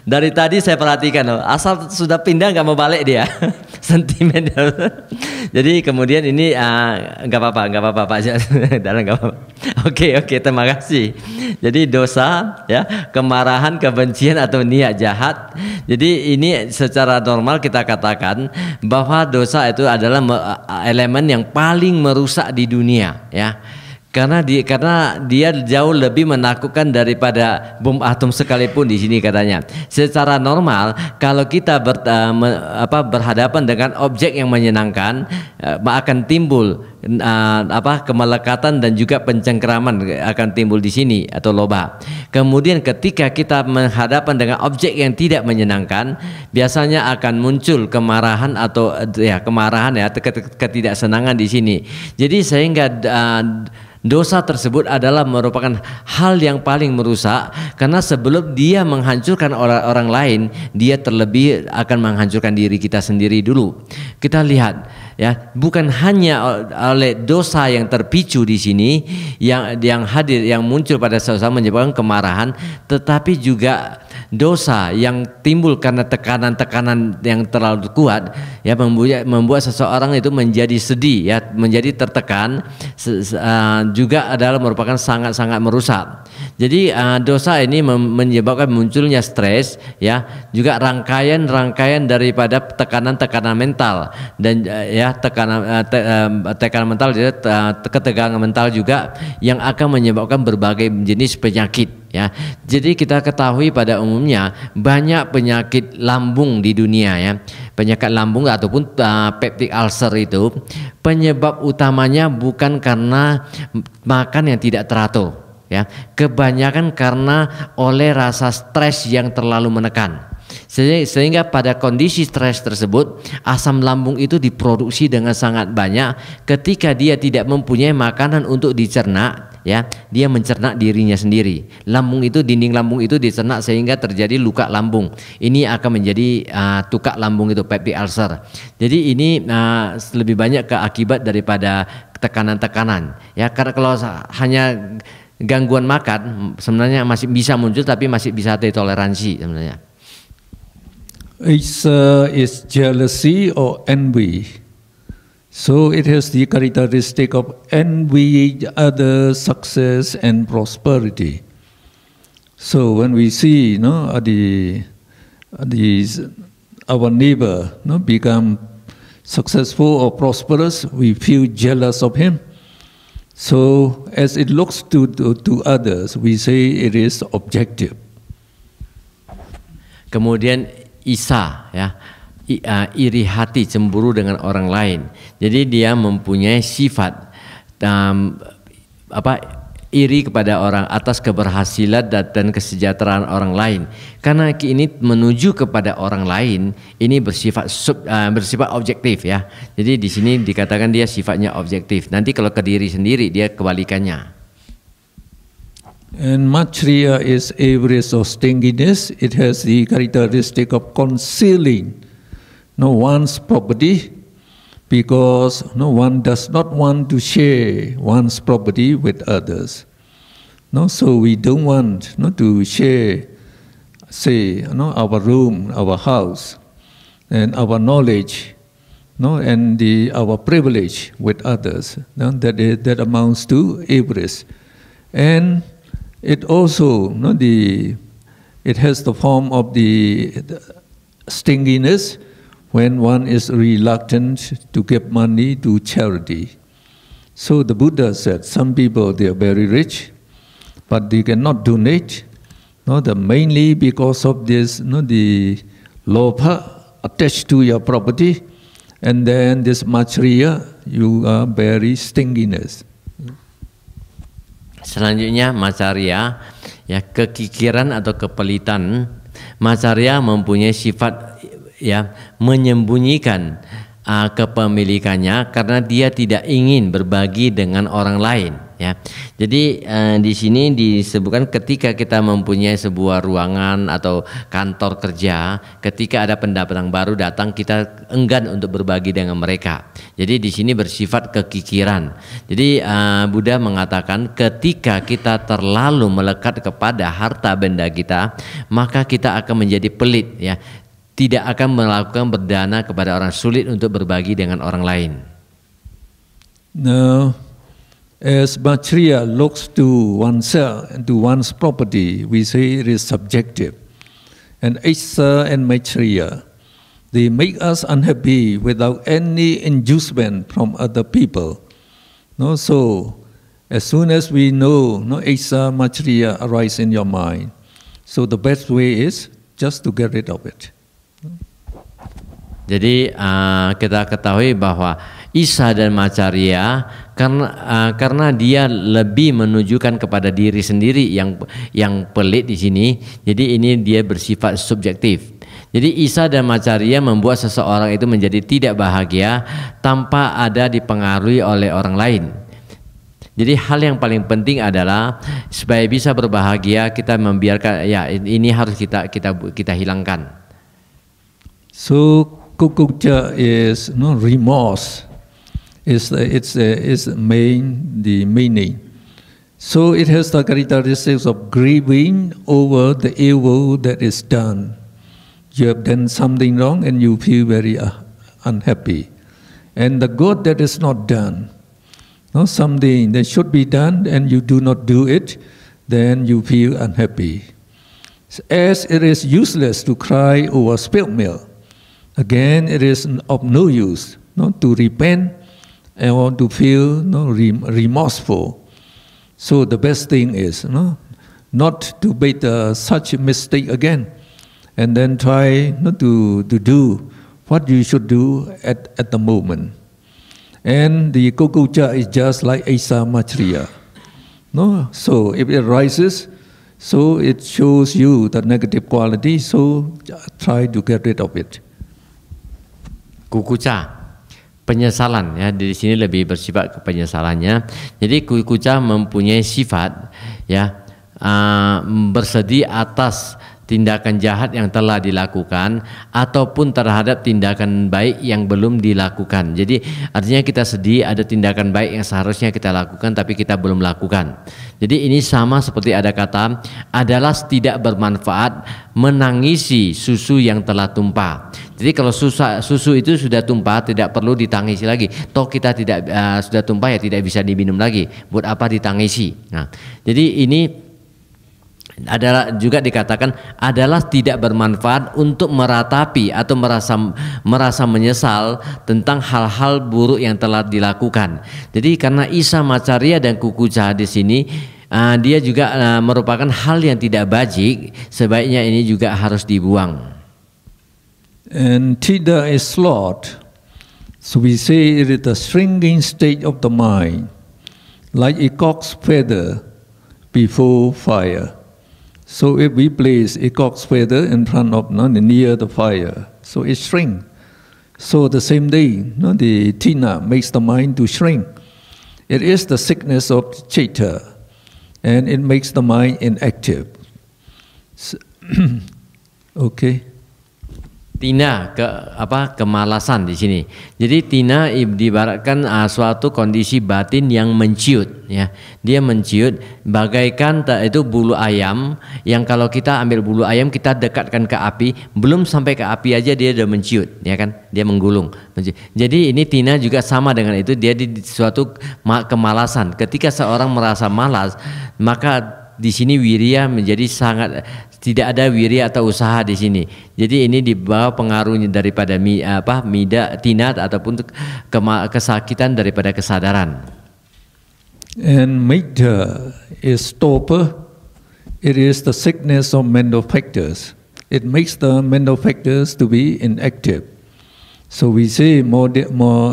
[SPEAKER 2] Dari tadi saya perhatikan loh, asal sudah pindah nggak mau balik dia. Sentimen. Jadi kemudian ini nggak apa-apa Pak. Nggak apa-apa. Oke, terima kasih. Jadi dosa, ya, kemarahan, kebencian atau niat jahat. Jadi ini secara normal kita katakan bahwa dosa itu adalah elemen yang paling merusak di dunia, ya. Karena dia jauh lebih menakutkan daripada bom atom sekalipun di sini katanya. Secara normal kalau kita berhadapan dengan objek yang menyenangkan, akan timbul kemelekatan dan juga pencengkeraman akan timbul di sini atau loba. Kemudian ketika kita menghadapan dengan objek yang tidak menyenangkan, biasanya akan muncul kemarahan atau ketidaksenangan di sini. Jadi sehingga dosa tersebut adalah merupakan hal yang paling merusak, karena sebelum dia menghancurkan orang lain, dia terlebih akan menghancurkan diri kita sendiri dulu. Kita lihat, ya, bukan hanya oleh dosa yang terpicu di sini yang hadir, yang muncul pada seseorang menyebabkan kemarahan, tetapi juga dosa yang timbul karena tekanan-tekanan yang terlalu kuat, ya, membuat seseorang itu menjadi sedih, ya, menjadi tertekan, juga adalah merupakan sangat-sangat merusak. Jadi dosa ini menyebabkan munculnya stres, ya, juga rangkaian daripada tekanan-tekanan mental, dan tekanan mental, ketegangan mental juga yang akan menyebabkan berbagai jenis penyakit, ya. Jadi kita ketahui pada umumnya banyak penyakit lambung di dunia, ya. Penyakit lambung ataupun peptic ulcer itu penyebab utamanya bukan karena makan yang tidak teratur, ya. Kebanyakan karena oleh rasa stres yang terlalu menekan. Sehingga pada kondisi stres tersebut asam lambung itu diproduksi dengan sangat banyak. Ketika dia tidak mempunyai makanan untuk dicerna, ya, dia mencerna dirinya sendiri. Dinding lambung itu dicerna sehingga terjadi luka lambung. Ini akan menjadi tukak lambung itu, peptic ulcer. Jadi ini lebih banyak keakibat daripada tekanan-tekanan, ya. Karena kalau hanya gangguan makan sebenarnya masih bisa muncul, tapi masih bisa ditoleransi sebenarnya.
[SPEAKER 1] Asa is jealousy or envy. So it has the characteristic of envy others' success and prosperity. So when we see, our neighbor, become successful or prosperous, we feel jealous of him. So as it looks to others, we say it is objective.
[SPEAKER 2] Kemudian Isa, ya, iri hati, cemburu dengan orang lain. Jadi dia mempunyai sifat iri kepada orang atas keberhasilan dan kesejahteraan orang lain. Karena ini menuju kepada orang lain, ini bersifat objektif, ya. Jadi di sini dikatakan dia sifatnya objektif. Nanti kalau ke diri sendiri dia kebalikannya.
[SPEAKER 1] And Matsriya is avarice or stinginess. It has the characteristic of concealing one's property, because one does not want to share one's property with others. So we don't want to share, say, our room, our house, and our knowledge, and our privilege with others. That amounts to avarice. And it also, it has the form of the stinginess when one is reluctant to give money to charity. So the Buddha said, some people, they are very rich, but they cannot donate, mainly because of this, the lobha attached to your property, and then this matsriya, you are very stinginess.
[SPEAKER 2] Selanjutnya matsarya, ya, kekikiran atau kepelitan. Matsarya mempunyai sifat, ya, menyembunyikan kepemilikannya karena dia tidak ingin berbagi dengan orang lain, ya. Jadi di sini disebutkan ketika kita mempunyai sebuah ruangan atau kantor kerja, ketika ada pendatang baru datang, kita enggan untuk berbagi dengan mereka. Jadi di sini bersifat kekikiran. Jadi Buddha mengatakan ketika kita terlalu melekat kepada harta benda kita, maka kita akan menjadi pelit, ya. Tidak akan melakukan berdana kepada orang, sulit untuk berbagi dengan orang lain.
[SPEAKER 1] Now, as Matsriya looks to oneself and to one's property, we say it is subjective. And Asa and Matsriya, they make us unhappy without any inducement from other people. So, as soon as we know Asa, Matsriya arise in your mind, so the best way is just to get rid of it.
[SPEAKER 2] Jadi kita ketahui bahwa Isa dan Matsarya karena dia lebih menunjukkan kepada diri sendiri yang pelit di sini. Jadi ini dia bersifat subjektif. Jadi Isa dan Matsarya membuat seseorang itu menjadi tidak bahagia tanpa ada dipengaruhi oleh orang lain. Jadi hal yang paling penting adalah supaya bisa berbahagia, kita membiarkan, ya, ini harus kita hilangkan.
[SPEAKER 1] So kukucca is remorse. It's the meaning. So it has the characteristics of grieving over the evil that is done. You have done something wrong and you feel very unhappy. And the good that is not done, something that should be done and you do not do it, then you feel unhappy. As it is useless to cry over spilled milk, again, it is of no use to repent or to feel remorseful. So the best thing is not to make such a mistake again, and then try to do what you should do at the moment. And the kukucca is just like Asa Matsriya. So if it rises, so it shows you the negative quality, so try to get rid of it.
[SPEAKER 2] Kukucca, penyesalan, ya, di sini lebih bersifat ke penyesalannya. Jadi kukucca mempunyai sifat, ya, bersedih atas tindakan jahat yang telah dilakukan ataupun terhadap tindakan baik yang belum dilakukan. Jadi artinya kita sedih ada tindakan baik yang seharusnya kita lakukan tapi kita belum lakukan. Jadi ini sama seperti ada kata adalah tidak bermanfaat menangisi susu yang telah tumpah. Jadi kalau susu itu sudah tumpah tidak perlu ditangisi lagi. Toh kita tidak sudah tumpah ya tidak bisa diminum lagi. Buat apa ditangisi? Nah, jadi ini adalah juga dikatakan adalah tidak bermanfaat untuk meratapi atau merasa menyesal tentang hal-hal buruk yang telah dilakukan. Jadi karena Isa Macarya dan Kukuca di sini dia juga merupakan hal yang tidak bajik, sebaiknya ini juga harus dibuang.
[SPEAKER 1] And Tida is sloth. So we say it is the shrinking state of the mind, like a cock's feather before fire. So if we place a cock's feather in front of near the fire, so it shrinks. So the same day, the tina makes the mind to shrink. It is the sickness of chitta, and it makes the mind inactive. So, okay.
[SPEAKER 2] Tina kemalasan di sini. Jadi tina diibaratkan suatu kondisi batin yang menciut, ya. Dia menciut bagaikan itu bulu ayam yang kalau kita ambil bulu ayam kita dekatkan ke api, belum sampai ke api aja dia sudah menciut, ya kan? Dia menggulung. Jadi ini tina juga sama dengan itu, dia di suatu kemalasan. Ketika seorang merasa malas, maka di sini wirya menjadi sangat tidak ada wirya atau usaha di sini. Jadi ini dibawa pengaruhnya daripada mida tinat ataupun kesakitan daripada kesadaran.
[SPEAKER 1] And mida is torpor. It is the sickness of mental factors. It makes the mental factors to be inactive. So we say more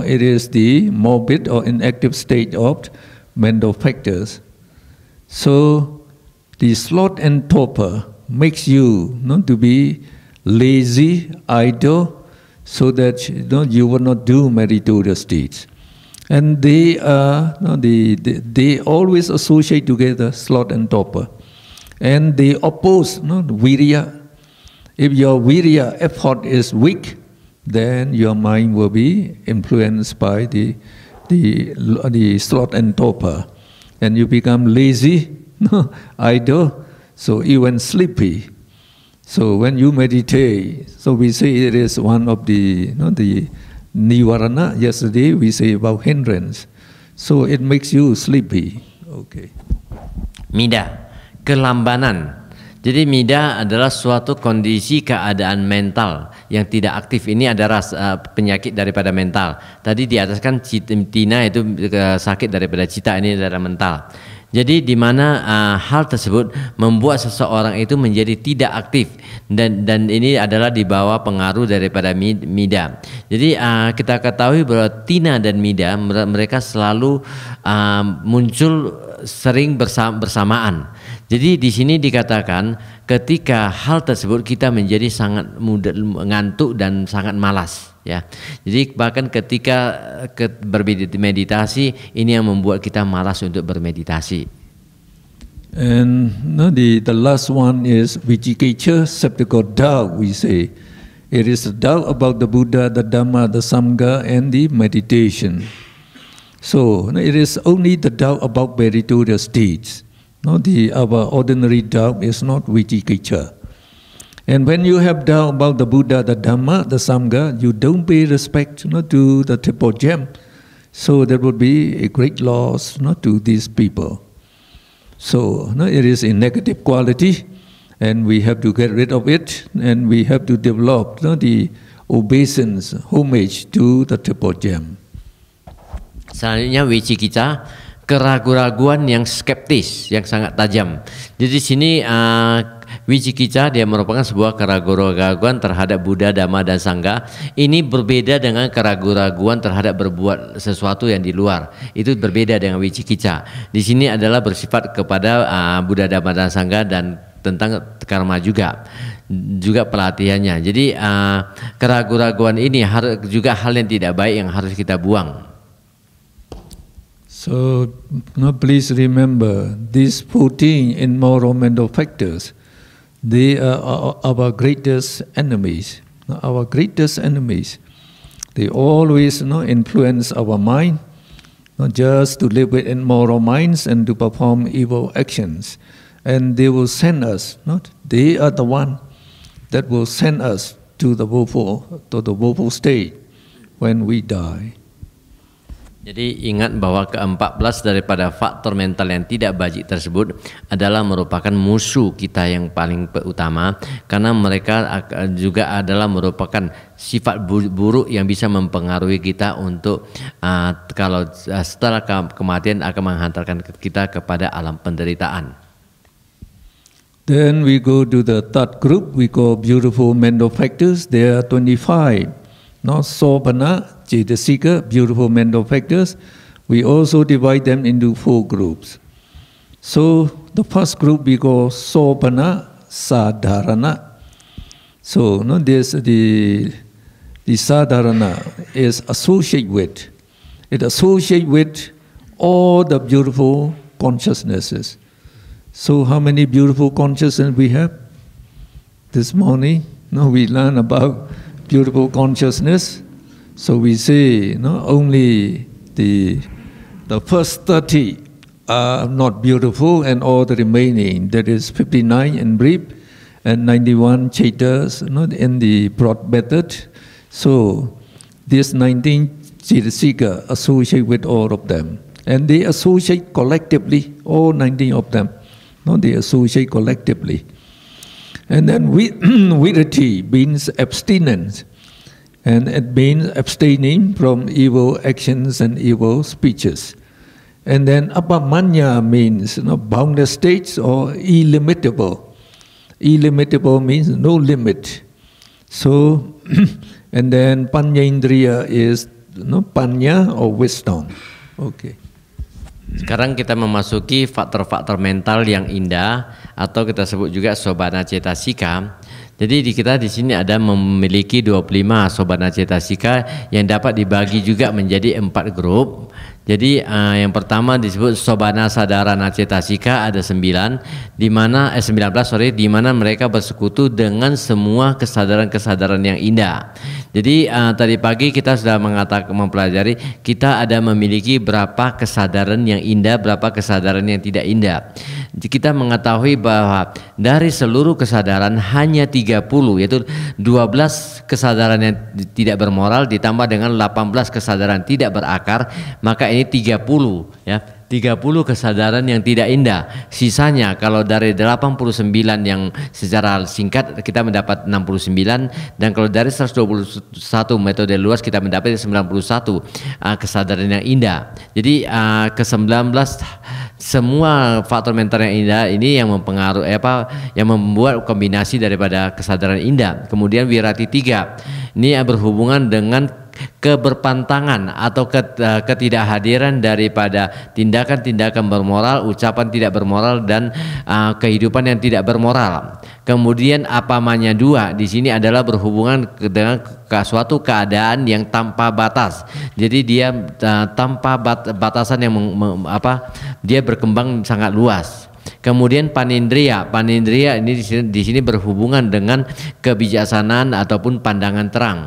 [SPEAKER 1] it is the morbid or inactive state of mental factors. So the sloth and torpor makes you not to be lazy, idle, so that you will not do meritorious deeds. And they are they always associate together, sloth and torpor, and they oppose virya. If your virya effort is weak, then your mind will be influenced by the sloth and torpor, and you become lazy, idle. So even sleepy. So when you meditate, so we say it is one of the nivarana. Yesterday we say about hindrance. So it makes you sleepy. Okay.
[SPEAKER 2] Mida, kelambanan. Jadi mida adalah suatu kondisi keadaan mental yang tidak aktif. Ini adalah penyakit daripada mental. Tadi di atas kan tina itu sakit daripada cita, ini adalah mental. Jadi di mana hal tersebut membuat seseorang itu menjadi tidak aktif dan ini adalah di bawah pengaruh daripada mida. Jadi kita ketahui bahwa tina dan mida mereka selalu muncul sering bersamaan. Jadi di sini dikatakan ketika hal tersebut kita menjadi sangat mudah ngantuk dan sangat malas. Ya, jadi bahkan ketika bermeditasi ini yang membuat kita malas untuk bermeditasi.
[SPEAKER 1] And the last one is Vicikiccha, skeptical doubt. We say it is a doubt about the Buddha, the Dhamma, the Sangha, and the meditation. So it is only the doubt about meritorious deeds. Our ordinary doubt is not Vicikiccha. And when you have doubt about the Buddha, the Dhamma, the Sangha, you don't pay respect to the triple gem. So that would be a great loss to these people. So it is a negative quality, and we have to get rid of it, and we have to develop the obeisance, homage to the triple gem.
[SPEAKER 2] Selanjutnya Vicikicca, keraguan-raguan yang skeptis, yang sangat tajam. Jadi di sini Vicikicca dia merupakan sebuah keraguan-raguan terhadap Buddha, Dhamma, dan Sangha. Ini berbeda dengan keraguan-raguan terhadap berbuat sesuatu yang di luar. Itu berbeda dengan Vicikicca. Di sini adalah bersifat kepada Buddha, Dhamma, dan Sangha dan tentang karma juga pelatihannya. Jadi keraguan-raguan ini juga hal yang tidak baik yang harus kita buang.
[SPEAKER 1] So please remember these 14 immoral mental factors. They are our greatest enemies. Our greatest enemies. They always influence our mind, not just to live with immoral minds and to perform evil actions. And they will send us, they are the one that will send us to the woeful state when we die.
[SPEAKER 2] Jadi ingat bahwa ke-14 daripada faktor mental yang tidak baik tersebut adalah merupakan musuh kita yang paling utama, karena mereka juga adalah merupakan sifat buruk yang bisa mempengaruhi kita untuk kalau setelah kematian akan menghantarkan kita kepada alam penderitaan.
[SPEAKER 1] Then we go to the third group, we call beautiful mental factors. There are 25. Sobhana, Cetasika, beautiful mental factors. We also divide them into 4 groups. So the first group we call Sobhana Sadharana. So there's the Sadharana is associated with. It associates with all the beautiful consciousnesses. So how many beautiful consciousnesses we have? This morning, we learn about beautiful consciousness. So we say only the first 30 are not beautiful, and all the remaining, that is 59 in brief and 91 Chetas in the broad method. So this 19 Cetasika associate with all of them, and they associate collectively, all 19 of them. They associate collectively. And then virati means abstinence, and it means abstaining from evil actions and evil speeches. And then apamanya means boundless states or illimitable. Illimitable means no limit. So, and then panyendriya is panya or wisdom. Okay.
[SPEAKER 2] Sekarang kita memasuki faktor-faktor mental yang indah, atau kita sebut juga Sobhana Cetasika. Jadi kita di sini ada memiliki 25 Sobhana Cetasika yang dapat dibagi juga menjadi 4 grup. Jadi yang pertama disebut Sobhana Sadharana Cetasika, ada 19, di mana mereka bersekutu dengan semua kesadaran-kesadaran yang indah. Jadi tadi pagi kita sudah mempelajari kita ada memiliki berapa kesadaran yang indah, berapa kesadaran yang tidak indah. Kita mengetahui bahwa dari seluruh kesadaran hanya 30, yaitu 12 kesadaran yang tidak bermoral ditambah dengan 18 kesadaran tidak berakar, maka ini 30 ya. 30 kesadaran yang tidak indah. Sisanya kalau dari 89 yang secara singkat kita mendapat 69, dan kalau dari 121 metode luas kita mendapat 91 kesadaran yang indah. Jadi ke-19 semua faktor mental yang indah ini yang mempengaruhi yang membuat kombinasi daripada kesadaran indah. Kemudian virati 3 ini berhubungan dengan keberpantangan atau ketidakhadiran daripada tindakan-tindakan bermoral, ucapan tidak bermoral, dan kehidupan yang tidak bermoral. Kemudian apamanya 2 di sini adalah berhubungan dengan suatu keadaan yang tanpa batas. Jadi dia tanpa batasan yang dia berkembang sangat luas. Kemudian panindriya ini di sini berhubungan dengan kebijaksanaan ataupun pandangan terang.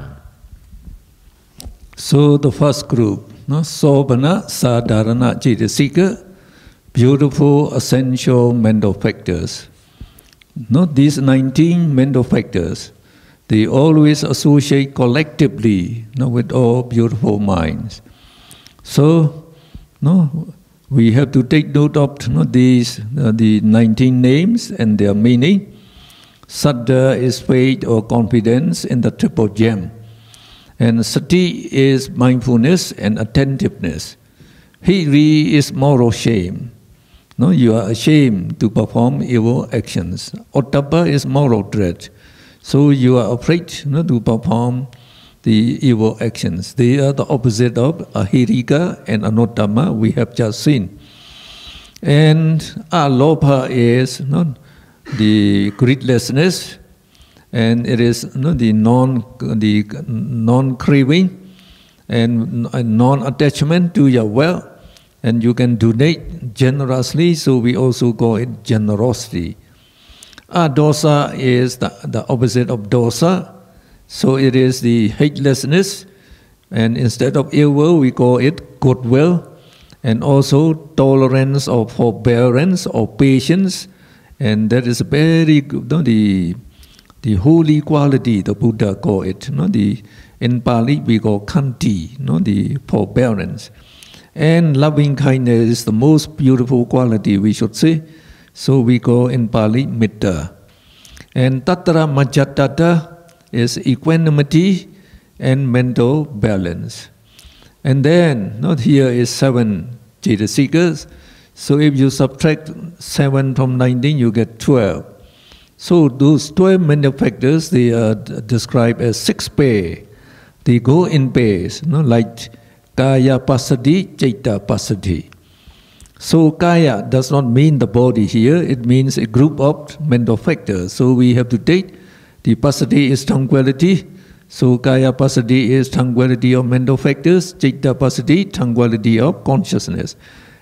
[SPEAKER 1] So the first group, Sobhana Sadharana Cetasika, beautiful essential mental factors. These 19 mental factors, they always associate collectively with all beautiful minds. So we have to take note of these the 19 names and their meaning. Saddha is faith or confidence in the triple gem. And sati is mindfulness and attentiveness. Hiri is moral shame. You are ashamed to perform evil actions. Ottappa is moral dread. So you are afraid to perform the evil actions. They are the opposite of ahirika and anottama we have just seen. And alobha is the greedlessness, and it is the non-craving and non-attachment to your wealth, and you can donate generously, so we also call it generosity. Dosa is the opposite of dosa. So it is the hatelessness, and instead of ill will, we call it goodwill, and also tolerance or forbearance or patience, and that is very good, the holy quality the Buddha call it. In Pali we call khanti, the forbearance, and loving kindness is the most beautiful quality, we should say. So we call in Pali metta, and tattara majjhattata is equanimity and mental balance. And then, here is 7 Cetasikas. So if you subtract 7 from 19, you get 12. So those 12 mental factors, they are described as 6 pairs. They go in pairs, like kaya passaddhi, citta passaddhi. So kaya does not mean the body here, it means a group of mental factors. So we have to take the passaddhi is tranquility. So kaya passaddhi is tranquility of mental factors, citta passaddhi, tranquility of consciousness.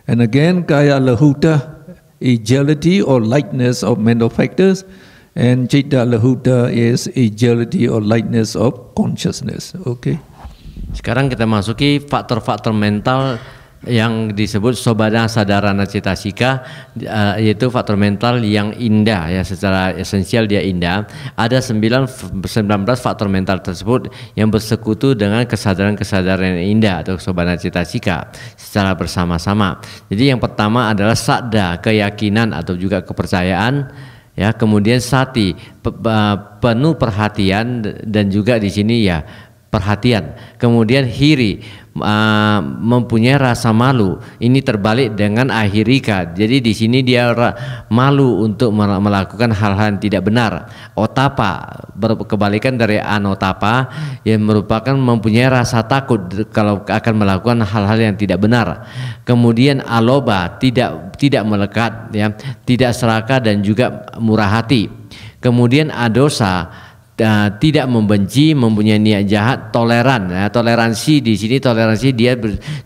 [SPEAKER 1] And again, kaya lahuta, agility or lightness of mental factors, and citta lahuta is agility or lightness of consciousness. Okay.
[SPEAKER 2] Sekarang kita masuki faktor-faktor mental yang disebut sobada sadarana cetasika, yaitu faktor mental yang indah ya, secara esensial dia indah. Ada 19 faktor mental tersebut yang bersekutu dengan kesadaran-kesadaran yang indah atau sobada cetasika secara bersama-sama. Jadi yang pertama adalah sadda, keyakinan atau juga kepercayaan. Ya, kemudian sati, penuh perhatian, dan juga di sini ya perhatian. Kemudian hiri, mempunyai rasa malu. Ini terbalik dengan ahirika. Jadi di sini dia malu untuk melakukan hal-hal yang tidak benar. Otapa, kebalikan dari anotapa, yang merupakan mempunyai rasa takut kalau akan melakukan hal-hal yang tidak benar. Kemudian aloba, tidak melekat, ya, tidak serakah dan juga murah hati. Kemudian adosa, tidak membenci, mempunyai niat jahat, toleran. Ya, toleransi di sini, toleransi dia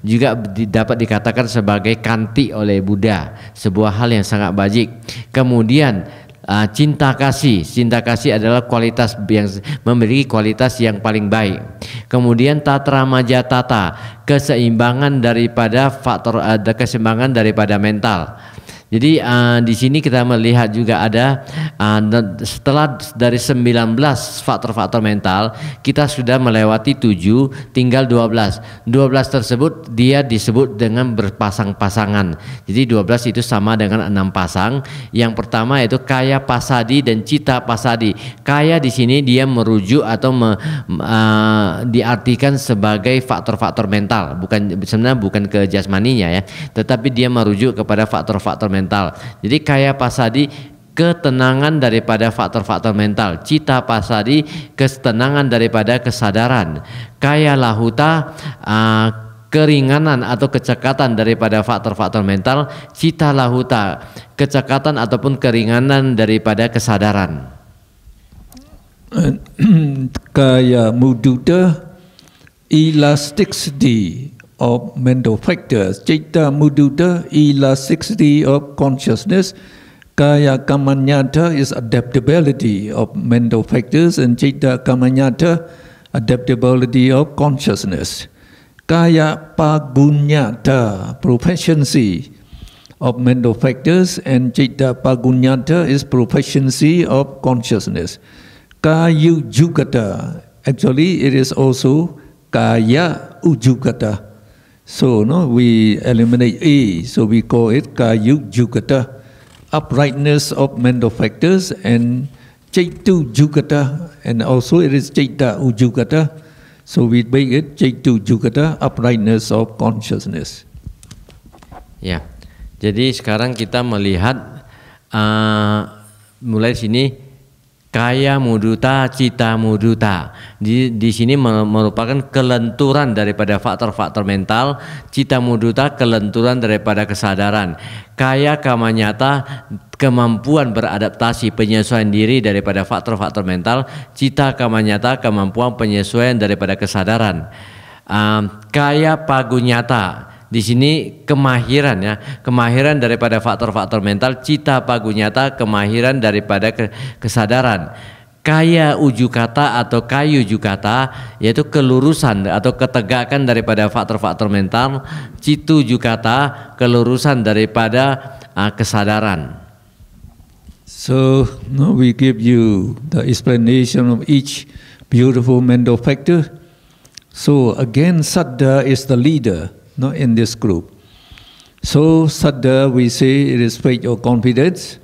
[SPEAKER 2] juga dapat dikatakan sebagai kanti oleh Buddha, sebuah hal yang sangat baik. Kemudian cinta kasih adalah kualitas yang memiliki kualitas yang paling baik. Kemudian tatra majjhattata, keseimbangan daripada faktor, keseimbangan daripada mental. Jadi di sini kita melihat juga ada setelah dari 19 faktor-faktor mental, kita sudah melewati 7, tinggal 12. 12 tersebut dia disebut dengan berpasang-pasangan. Jadi 12 itu sama dengan 6 pasang. Yang pertama yaitu kaya pasadi dan citta pasadi. Kaya di sini dia merujuk atau diartikan sebagai faktor-faktor mental, sebenarnya bukan ke jasmaninya ya, tetapi dia merujuk kepada faktor-faktor mental. Jadi kaya pasadi, ketenangan daripada faktor-faktor mental. Citta pasadi, ketenangan daripada kesadaran. Kaya lahuta, keringanan atau kecekatan daripada faktor-faktor mental. Citta lahuta, kecekatan ataupun keringanan daripada kesadaran.
[SPEAKER 1] Kaya mudita, elasticity of mental factors. Citta mudita, elasticity of consciousness. Kaya kamanyata is adaptability of mental factors, and citta kamanyata, adaptability of consciousness. Kaya pagunyata, proficiency of mental factors, and citta pagunyata is proficiency of consciousness. Kaya ujugata, actually it is also kaya ujugata. So we eliminate A, so we call it kaya ujugata, uprightness of mental factors, and citta ujugata, and also it is citta ujugata. So we make it citta ujugata, uprightness of consciousness.
[SPEAKER 2] Ya, jadi sekarang kita melihat mulai sini. Kaya muduta, citta muduta. Di sini merupakan kelenturan daripada faktor-faktor mental. Citta muduta, kelenturan daripada kesadaran. Kaya kamanyata, kemampuan beradaptasi, penyesuaian diri daripada faktor-faktor mental. Citta kamanyata, kemampuan penyesuaian daripada kesadaran. Kaya pagunyata, di sini kemahiran ya, kemahiran daripada faktor-faktor mental, cita pagunyata, kemahiran daripada kesadaran. Kaya uju kata atau kayu uju kata yaitu kelurusan atau ketegakan daripada faktor-faktor mental, citu uju kata kelurusan daripada kesadaran.
[SPEAKER 1] So no, we give you the explanation of each beautiful mental factor. So again, Saddha is the leader, no, in this group. So Saddha, we say it is faith or confidence.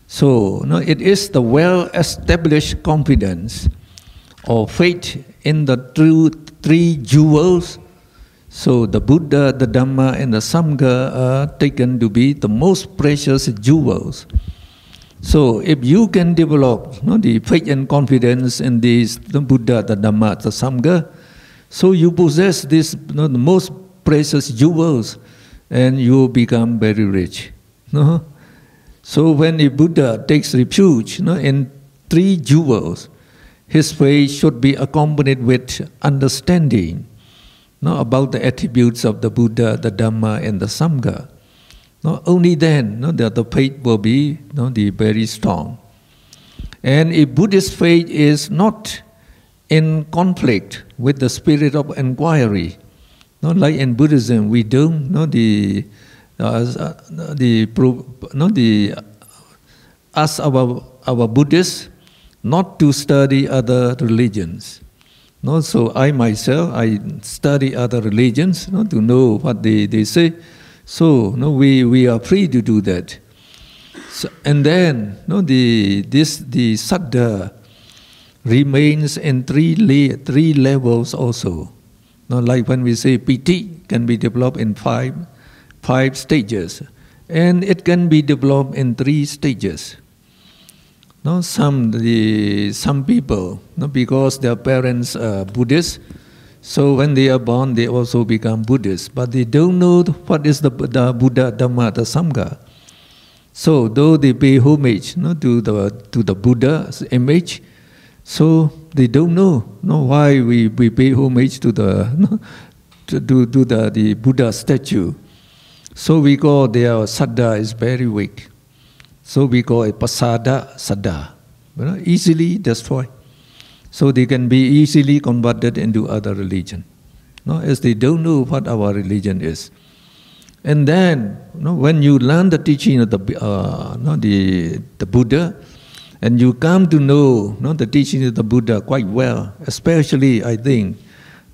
[SPEAKER 1] So no, it is the well-established confidence or faith in the three jewels. So the Buddha, the Dhamma, and the Sangha are taken to be the most precious jewels. So if you can develop the faith and confidence in these, the Buddha, the Dhamma, the Sangha, so you possess this the most precious jewels, and you become very rich. No? So when a Buddha takes refuge in three jewels, his faith should be accompanied with understanding about the attributes of the Buddha, the Dhamma, and the Sangha. Only then that the faith will be very strong. And if Buddhist faith is not in conflict with the spirit of inquiry, like in Buddhism, we don't ask our Buddhists not to study other religions. So I myself, I study other religions to know what they say. So we are free to do that. So, and then the Saddha remains in three levels also. Like when we say Piti can be developed in five stages, and it can be developed in 3 stages. Some people, because their parents are Buddhists, so when they are born, they also become Buddhists, but they don't know what is the Buddha, Dhamma, the Sangha. So though they pay homage to the Buddha's image, so they don't know why we pay homage to the Buddha statue. So we call their Saddha is very weak. So we call it Pasada Saddha, easily destroyed. So they can be easily converted into other religion, as they don't know what our religion is. And then, when you learn the teaching of the Buddha, and you come to know the teaching of the Buddha quite well, especially I think,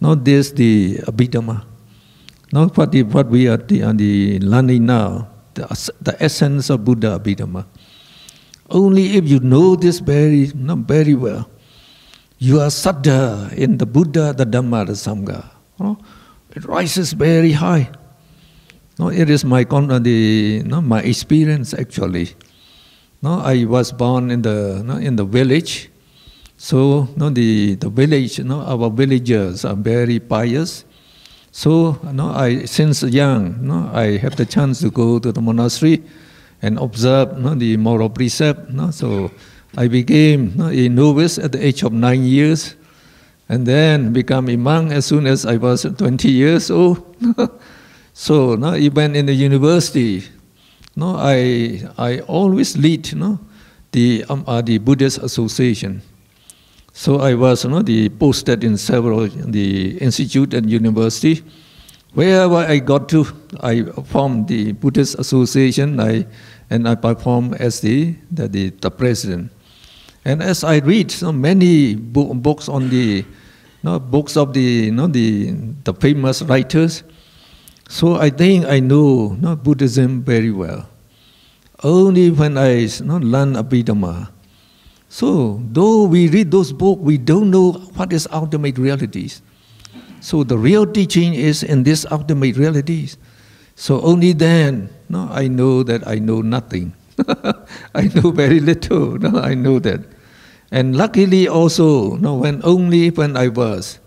[SPEAKER 1] this the Abhidhamma, what we are learning now, the essence of Buddha Abhidhamma. Only if you know this very well, you are Saddha in the Buddha, the Dhamma, the Sangha. It rises very high. It is my experience actually. I was born in the village, so the village, our villagers are very pious. So since young, I have the chance to go to the monastery and observe the moral precept. So I became a novice at the age of 9 years, and then become a monk as soon as I was 20 years old. So even in the university, I always lead the Buddhist association. So I was posted in several the institute and university. Wherever I got to, I formed the Buddhist association. I performed as the president. And as I read so many books on the books of the famous writers, so I think I know Buddhism very well. Only when I learn Abhidhamma. So though we read those books, we don't know what is ultimate realities. So the real teaching is in this ultimate realities. So only then I know that I know nothing. I know very little. I know that. And luckily also, when I was,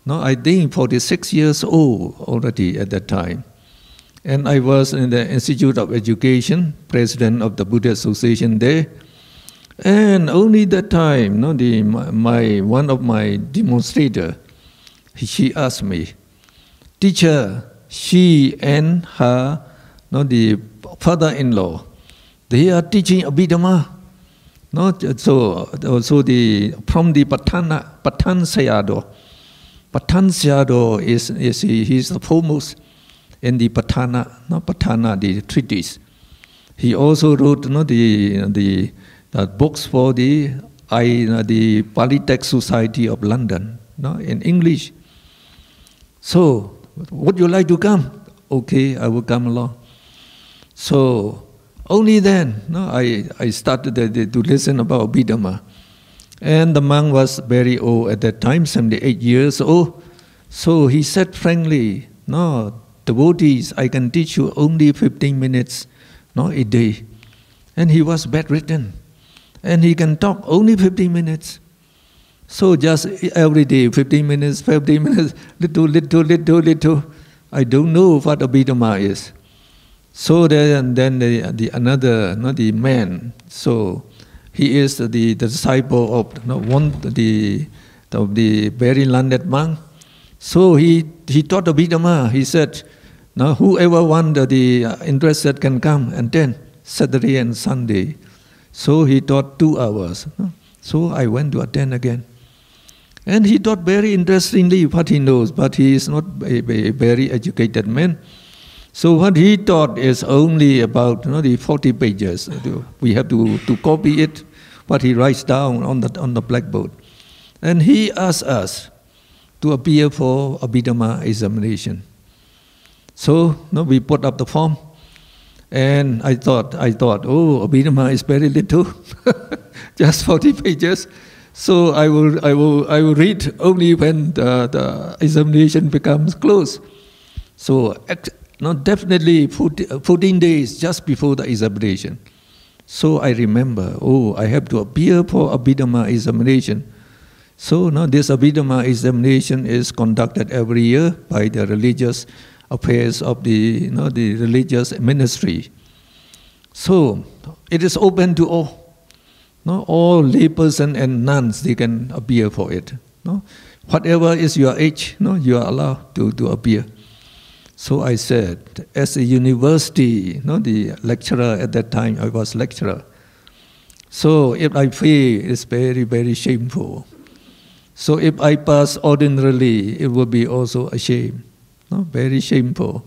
[SPEAKER 1] I think 46 years old already at that time. And I was in the Institute of Education, president of the Buddha Association there. And only that time, one of my demonstrator, she asked me, "Teacher," she and her, the father-in-law, they are teaching Abhidhamma. So from the Patan Sayadaw. Patan Sayadaw he's the foremost in the Patana, the treatise. He also wrote the books for the Polytech Society of London, in English. So, would you like to come? Okay, I will come along. So, only then I started to listen about Abhidhamma. And the monk was very old at that time, 78 years old. So he said frankly, devotees, I can teach you only 15 minutes a day. And he was bedridden. And he can talk only 15 minutes. So just every day, 15 minutes, little. I don't know what Abhidhamma is. So then the man, so he is the disciple of the very learned monk. So he taught Abhidhamma. He said, whoever interested can come, and then Saturday and Sunday. So he taught 2 hours. So I went to attend again. And he taught very interestingly what he knows, but he is not a very educated man. So what he taught is only about the 40 pages. We have to copy it, what he writes down on the blackboard. And he asked us to appear for Abhidhamma examination. So we put up the form, and I thought, oh, Abhidhamma is very little, just 40 pages. So I will read only when the examination becomes close. So definitely 14 days just before the examination. So I remember, I have to appear for Abhidhamma examination. So this Abhidhamma examination is conducted every year by the religious affairs of the religious ministry. So it is open to all. All layperson and nuns, they can appear for it. Whatever is your age, you are allowed to appear. So I said, as a university, the lecturer at that time, I was lecturer. So if I fail, it's very, very shameful. So if I pass ordinarily, it will be also a shame, very shameful.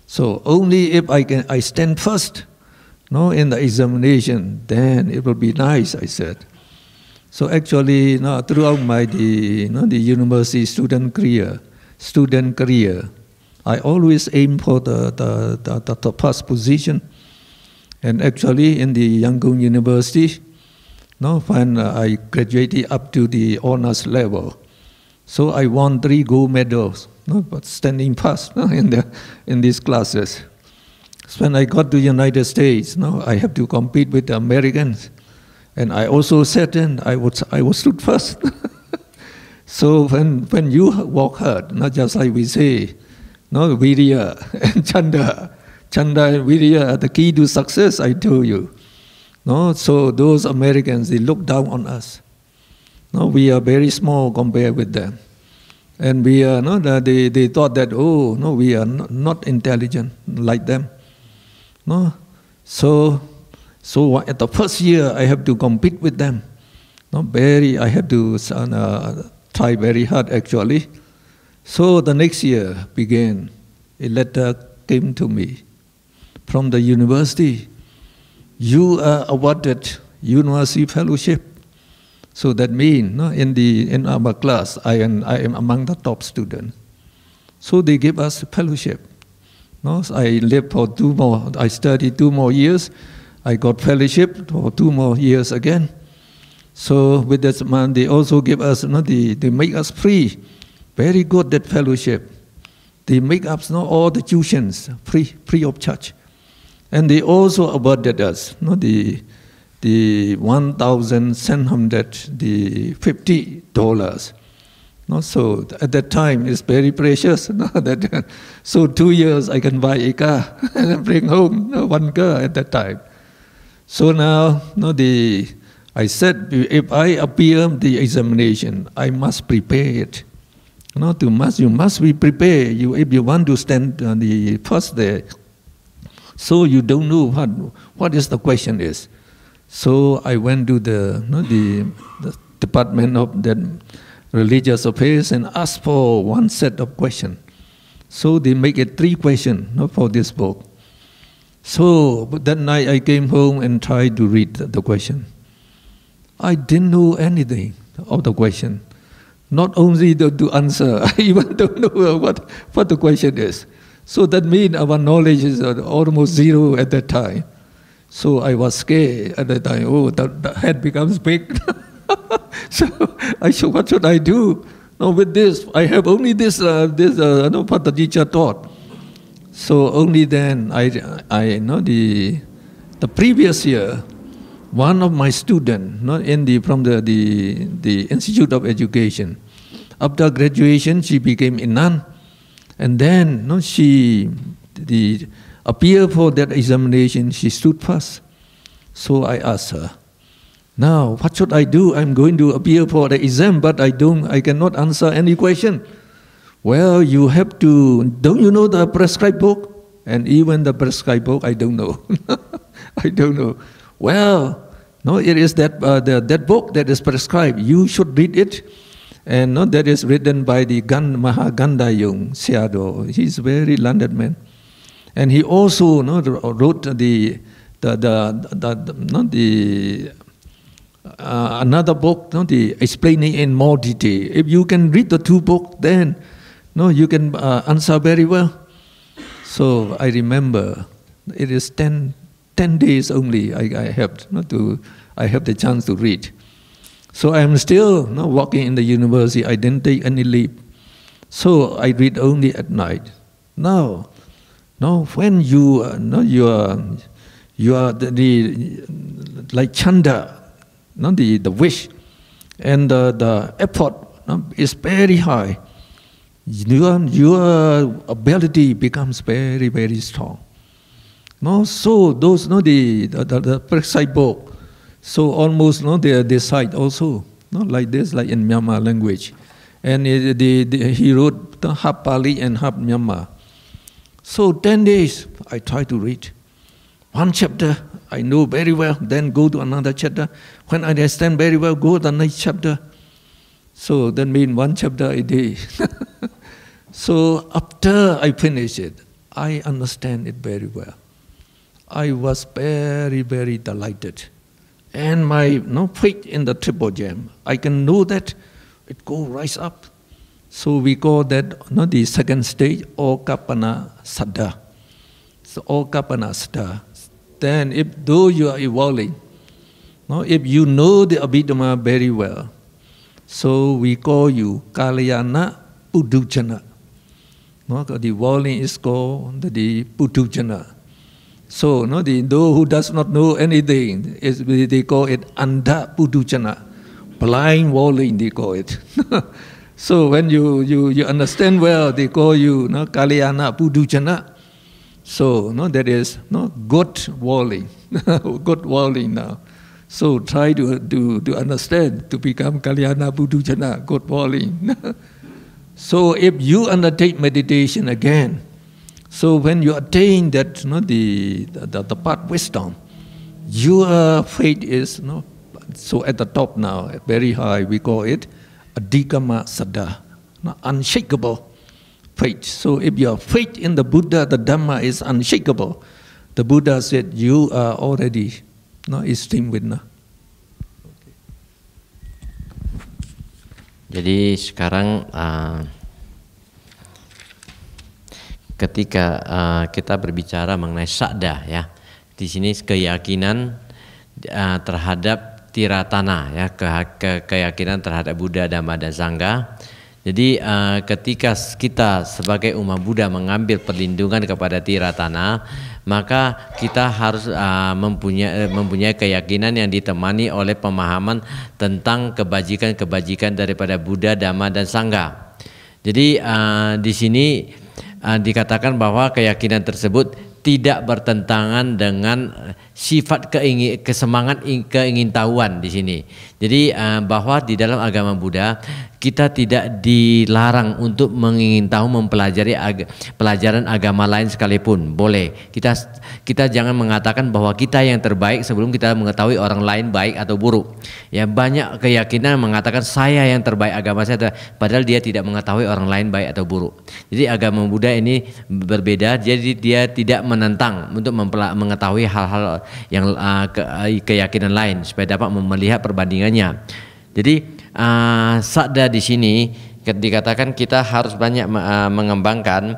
[SPEAKER 1] So only if I stand first, in the examination, then it will be nice, I said. So actually, throughout my the university student career, I always aim for the first position. And actually, in the Yangon University, when I graduated up to the honors level, so I won 3 gold medals, but standing first in these classes. So when I got to the United States, I have to compete with the Americans, and I also sat in. I was stood first. So when you work hard, not just like we say, Virya and Chanda and Virya are the key to success, I told you. So those Americans, they look down on us. We are very small compared with them. And we are, they thought that, we are not intelligent like them. So at the first year, I have to compete with them. I have to try very hard, actually. So the next year began. A letter came to me from the university. You are awarded university fellowship. So that means in our class, I am among the top students. So they give us fellowship. I lived for 2 more. I studied 2 more years. I got fellowship for 2 more years again. So with that man, they also give us, they make us free. Very good, that fellowship. They make us all the tuitions free of charge. And they also awarded us the $1,750. So at that time, it's very precious. So 2 years I can buy a car and bring home 1 car at that time. So now, I said, if I appear the examination, I must prepare it. You must be prepared. If you want to stand on the first there, so you don't know what is the question is. So I went to the department of that religious affairs and asked for one set of questions. So they make it 3 questions for this book. So that night I came home and tried to read the question. I didn't know anything of the question. Not only to answer, I even don't know what the question is. So that means our knowledge is almost zero at that time. So I was scared at that time. Oh, the head becomes big. So I said, what should I do? No, with this, I have only this, what the teacher taught. So only then I know the previous year, one of my students, from the Institute of Education, after graduation she became a nun, and then she appeared for that examination. She stood first. So I asked her, now what should I do? I'm going to appear for the exam, but I cannot answer any question. Well, you have to. Don't you know the prescribed book? And even the prescribed book, I don't know. I don't know. Well, no, it is that book that is prescribed. You should read it, and that is written by the Mahagandayung Seado. He's a very learned man, and he also wrote another book, the explaining in more detail. If you can read the 2 books, then you can answer very well. So I remember it is 10 days only I have the chance to read. So I am still working in the university. I didn't take any leave. So I read only at night. Now when you are like chanda, the wish and the effort is very high. Your ability becomes very, very strong. So those the prescribed book. So almost they cite also like this, like in Myanmar language, and he wrote half Pali and half Myanmar. So 10 days I try to read. One chapter I know very well, then go to another chapter. When I understand very well, go to the next chapter. So that means 1 chapter a day. So after I finish it, I understand it very well. I was very, very delighted. And my faith in the Triple Gem, I can know that it go rise up. So we call that the second stage, Okapana Saddha. So Okapana Saddha. Then though you are evolving, if you know the Abhidhamma very well, so we call you Kalyana Pudujana. The evolving is called the Pudujana. So those who does not know anything, they call it Andha Pudujana. Blind walling, they call it. So when you understand well, they call you Kalyana Pudujana. So that is good walling. Good walling now. So try to understand, to become Kalyana Pudujana, good walling. So if you undertake meditation again, so when you attain that the path wisdom, your faith is so at the top now, very high. We call it Adhikama Saddha, unshakable faith. So if your faith in the Buddha, the Dhamma is unshakable, the Buddha said you are already esteemed winner.
[SPEAKER 2] Jadi sekarang ketika kita berbicara mengenai sadda, ya, di sini keyakinan terhadap tiratana, ya, keyakinan terhadap Buddha, Dhamma dan Sangha. Jadi ketika kita sebagai umat Buddha mengambil perlindungan kepada tiratana, maka kita harus mempunyai keyakinan yang ditemani oleh pemahaman tentang kebajikan-kebajikan daripada Buddha, Dhamma dan Sangha. Jadi di sini dikatakan bahwa keyakinan tersebut tidak bertentangan dengan sifat keingintahuan di sini. Jadi bahwa di dalam agama Buddha kita tidak dilarang untuk mengingin tahu mempelajari pelajaran agama lain sekalipun, boleh. Kita jangan mengatakan bahwa kita yang terbaik sebelum kita mengetahui orang lain baik atau buruk. Ya, banyak keyakinan mengatakan saya yang terbaik, agama saya padahal dia tidak mengetahui orang lain baik atau buruk. Jadi agama Buddha ini berbeda, jadi dia tidak menentang untuk mengetahui hal-hal yang keyakinan lain supaya dapat melihat perbandingannya. Jadi sakda di sini dikatakan kita harus banyak mengembangkan.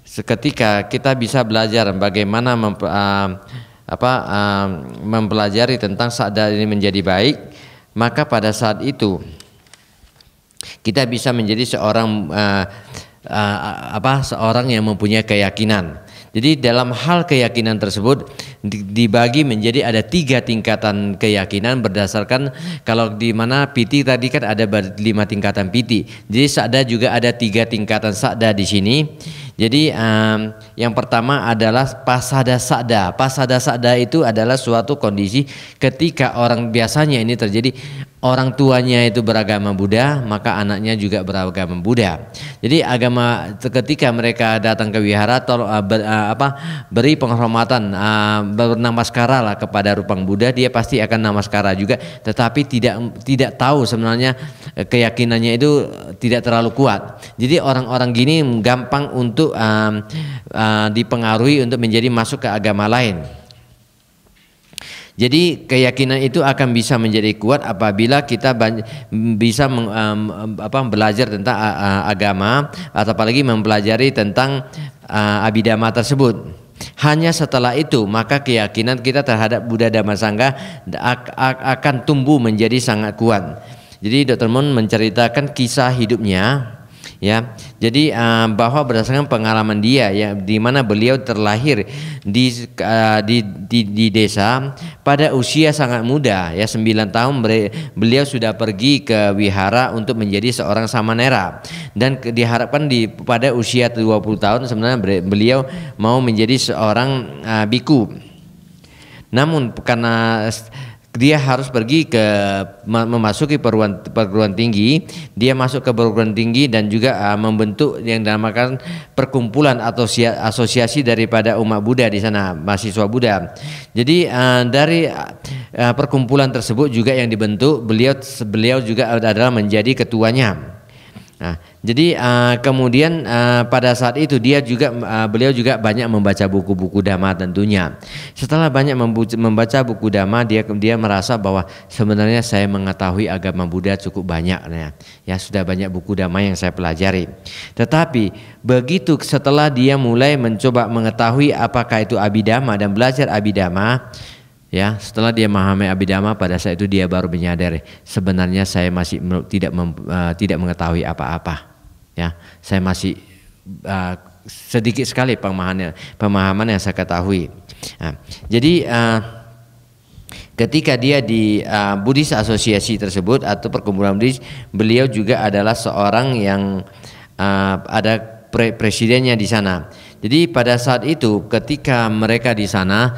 [SPEAKER 2] Seketika kita bisa belajar bagaimana mempelajari tentang sakda ini menjadi baik, maka pada saat itu kita bisa menjadi seorang yang mempunyai keyakinan. Jadi dalam hal keyakinan tersebut dibagi menjadi ada 3 tingkatan keyakinan berdasarkan, kalau di mana piti tadi kan ada 5 tingkatan piti. Jadi sakda juga ada 3 tingkatan sakda di sini. Jadi yang pertama adalah pasada sakda. Pasada sakda itu adalah suatu kondisi ketika orang, biasanya ini terjadi, orang tuanya itu beragama Buddha, maka anaknya juga beragama Buddha. Jadi ketika mereka datang ke wihara, beri penghormatan, bernamaskara lah kepada rupang Buddha, dia pasti akan namaskara juga, tetapi tidak tahu sebenarnya keyakinannya itu tidak terlalu kuat. Jadi orang-orang gini gampang untuk dipengaruhi untuk masuk ke agama lain. Jadi keyakinan itu akan bisa menjadi kuat apabila kita bisa belajar tentang agama, atau apalagi mempelajari tentang abhidhamma tersebut. Hanya setelah itu maka keyakinan kita terhadap Buddha Dhamma Sangha akan tumbuh menjadi sangat kuat. Jadi Dr. Moon menceritakan kisah hidupnya, ya. Jadi bahwa berdasarkan pengalaman dia, ya, di mana beliau terlahir di desa pada usia sangat muda, ya, 9 tahun beliau sudah pergi ke wihara untuk menjadi seorang samanera, dan diharapkan pada usia 20 tahun sebenarnya beliau mau menjadi seorang biku. Namun karena dia harus pergi memasuki perguruan tinggi, dia masuk ke perguruan tinggi dan juga membentuk yang dinamakan perkumpulan atau asosiasi daripada umat Buddha di sana, mahasiswa Buddha. Jadi dari perkumpulan tersebut juga yang dibentuk, beliau juga adalah menjadi ketuanya. Nah, jadi kemudian pada saat itu beliau juga banyak membaca buku-buku Dhamma tentunya. Setelah banyak membaca buku Dhamma, dia merasa bahwa sebenarnya saya mengetahui agama Buddha cukup banyak, ya sudah banyak buku Dhamma yang saya pelajari. Tetapi begitu setelah dia mulai mencoba mengetahui apakah itu abhidhamma dan belajar abhidhamma, ya, setelah dia memahami abhidhamma, pada saat itu dia baru menyadari sebenarnya saya masih tidak mengetahui apa-apa, ya, saya masih sedikit sekali pemahaman yang saya ketahui. Nah, jadi ketika dia di Buddhist Association tersebut atau perkumpulan Buddhis, beliau juga adalah seorang yang ada presidennya di sana. Jadi pada saat itu ketika mereka di sana,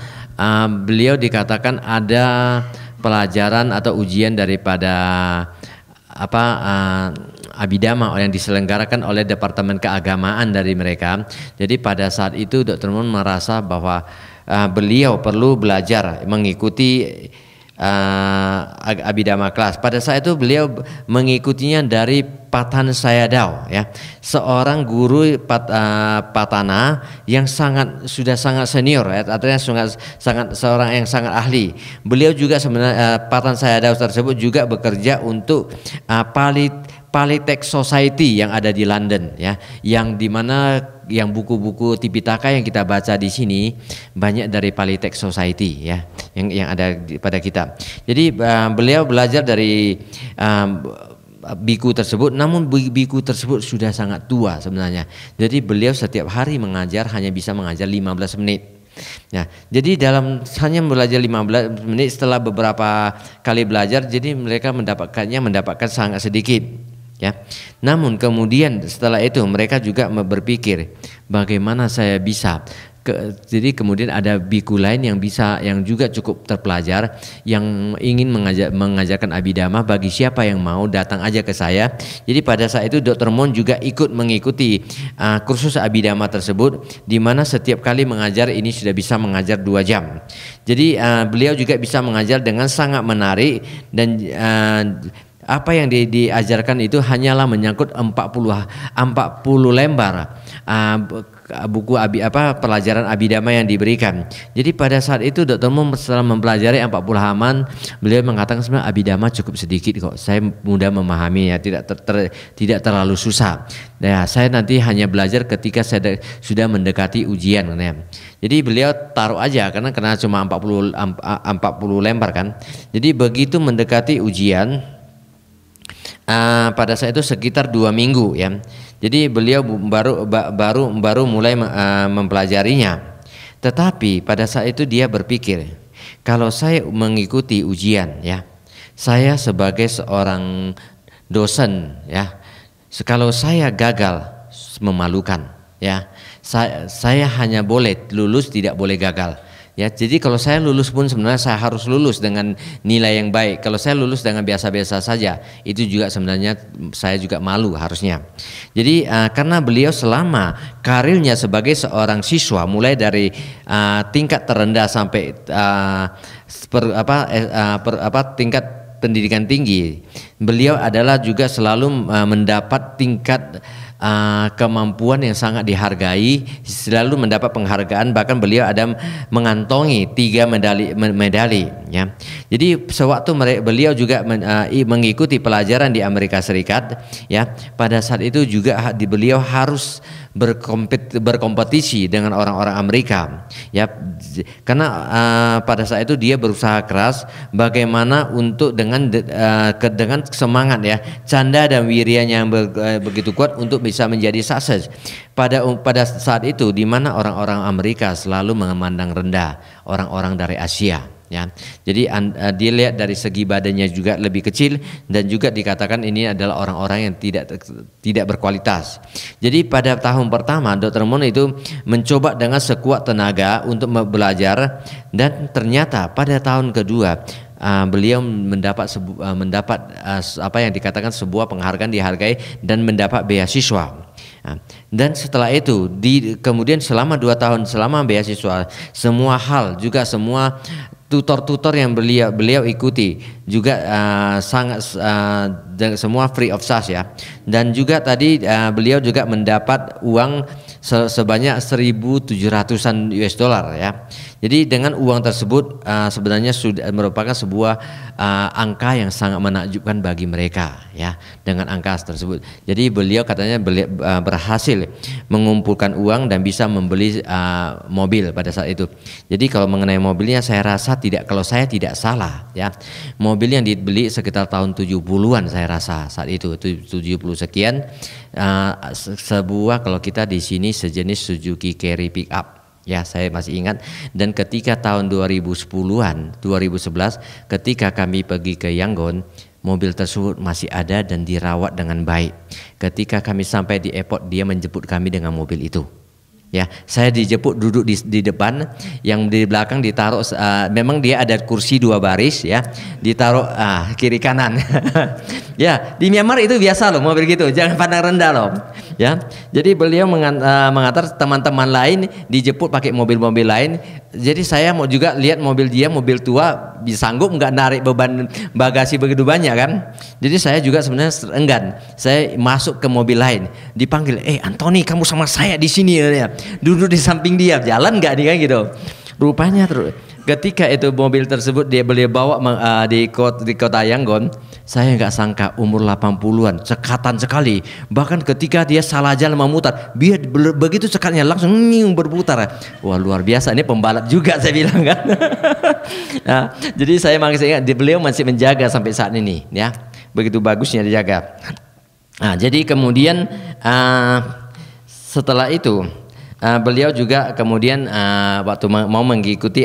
[SPEAKER 2] beliau dikatakan ada pelajaran atau ujian daripada abhidhamma yang diselenggarakan oleh Departemen Keagamaan dari mereka. Jadi pada saat itu Dr. Moon merasa bahwa beliau perlu belajar mengikuti abhidhamma kelas. Pada saat itu beliau mengikutinya dari Patan Sayadaw, ya, seorang guru Patana yang sudah sangat senior, ya, artinya seorang yang sangat ahli. Beliau juga sebenarnya Patan Sayadaw tersebut juga bekerja untuk Palitech Society yang ada di London, ya, yang dimana yang buku-buku Tipitaka yang kita baca di sini banyak dari Palitech Society, ya, yang ada pada kita. Jadi beliau belajar dari biku tersebut, namun biku tersebut sudah sangat tua sebenarnya. Jadi beliau setiap hari mengajar hanya bisa mengajar 15 menit. Nah, jadi hanya belajar 15 menit, setelah beberapa kali belajar, jadi mereka mendapatkan sangat sedikit, ya. Namun kemudian setelah itu mereka juga berpikir bagaimana saya bisa Jadi kemudian ada biku lain yang juga cukup terpelajar yang ingin mengajarkan Abhidhamma. Bagi siapa yang mau datang aja ke saya. Jadi pada saat itu Dr. Mon juga ikut mengikuti kursus Abhidhamma tersebut, di mana setiap kali mengajar ini sudah bisa mengajar 2 jam. Jadi beliau juga bisa mengajar dengan sangat menarik, dan apa yang diajarkan itu hanyalah menyangkut 40 lembar buku pelajaran Abhidhamma yang diberikan. Jadi pada saat itu Dr. Mon setelah mempelajari 40 halaman, beliau mengatakan sebenarnya Abhidhamma cukup sedikit kok, saya mudah memahaminya, tidak terlalu susah. Nah, saya nanti hanya belajar ketika saya sudah mendekati ujian. Jadi beliau taruh aja karena cuma 40 lembar kan. Jadi begitu mendekati ujian, pada saat itu sekitar 2 minggu ya. Jadi beliau baru mulai mempelajarinya. Tetapi pada saat itu dia berpikir, kalau saya mengikuti ujian ya, saya sebagai seorang dosen ya, kalau saya gagal memalukan ya. Saya hanya boleh lulus, tidak boleh gagal. Ya, jadi kalau saya lulus pun sebenarnya saya harus lulus dengan nilai yang baik. Kalau saya lulus dengan biasa-biasa saja, itu juga sebenarnya saya juga malu harusnya. Jadi karena beliau selama karirnya sebagai seorang siswa, mulai dari tingkat terendah sampai tingkat pendidikan tinggi, beliau adalah juga selalu mendapat tingkat kemampuan yang sangat dihargai, selalu mendapat penghargaan, bahkan beliau ada mengantongi 3 medali ya. Jadi sewaktu beliau juga mengikuti pelajaran di Amerika Serikat ya, pada saat itu juga beliau harus berkompetisi dengan orang-orang Amerika ya, karena pada saat itu dia berusaha keras bagaimana untuk dengan semangat ya, canda dan wirianya yang begitu kuat untuk bisa menjadi sukses. Pada saat itu di mana orang-orang Amerika selalu memandang rendah orang-orang dari Asia ya. Jadi dilihat dari segi badannya juga lebih kecil, dan juga dikatakan ini adalah orang-orang yang tidak berkualitas. Jadi pada tahun pertama Dr. Mon itu mencoba dengan sekuat tenaga untuk belajar, dan ternyata pada tahun kedua beliau mendapat apa yang dikatakan sebuah penghargaan, dihargai dan mendapat beasiswa. Dan setelah itu kemudian selama 2 tahun selama beasiswa, semua hal juga semua tutor-tutor yang beliau ikuti juga semua free of charge ya. Dan juga tadi beliau juga mendapat uang sebanyak 1.700-an US dollar ya. Jadi dengan uang tersebut sebenarnya sudah merupakan sebuah angka yang sangat menakjubkan bagi mereka ya, dengan angka tersebut. Jadi beliau katanya berhasil mengumpulkan uang dan bisa membeli mobil pada saat itu. Jadi kalau mengenai mobilnya saya rasa kalau saya tidak salah ya, mobil yang dibeli sekitar tahun 70-an saya rasa saat itu, 70 sekian, sebuah kalau kita di sini sejenis Suzuki Carry Pickup. Ya, saya masih ingat. Dan ketika tahun 2010-an, 2011, ketika kami pergi ke Yangon, mobil tersebut masih ada dan dirawat dengan baik. Ketika kami sampai di airport, dia menjemput kami dengan mobil itu. Ya, saya dijemput duduk di depan, yang di belakang ditaruh memang dia ada kursi 2 baris ya, ditaruh kiri kanan. Ya, di Myanmar itu biasa loh mobil gitu, jangan pandang rendah loh. Ya, jadi beliau mengantar teman-teman lain dijemput pakai mobil-mobil lain. Jadi saya mau juga lihat mobil dia, mobil tua, bisa sanggup nggak narik beban bagasi begitu banyak kan. Jadi saya juga sebenarnya enggan. Saya masuk ke mobil lain, dipanggil, Anthony kamu sama saya di sini ya. Duduk di samping dia, jalan nggak nih kan gitu. Rupanya ketika itu mobil tersebut beliau bawa di kota Yangon, saya nggak sangka umur 80-an, cekatan sekali. Bahkan ketika dia salah jalan memutar, begitu cekatnya langsung berputar. Wah, luar biasa, ini pembalap juga saya bilang kan. Nah, jadi saya masih ingat beliau masih menjaga sampai saat ini ya. Begitu bagusnya dijaga. Nah, jadi kemudian setelah itu beliau juga kemudian waktu mau mengikuti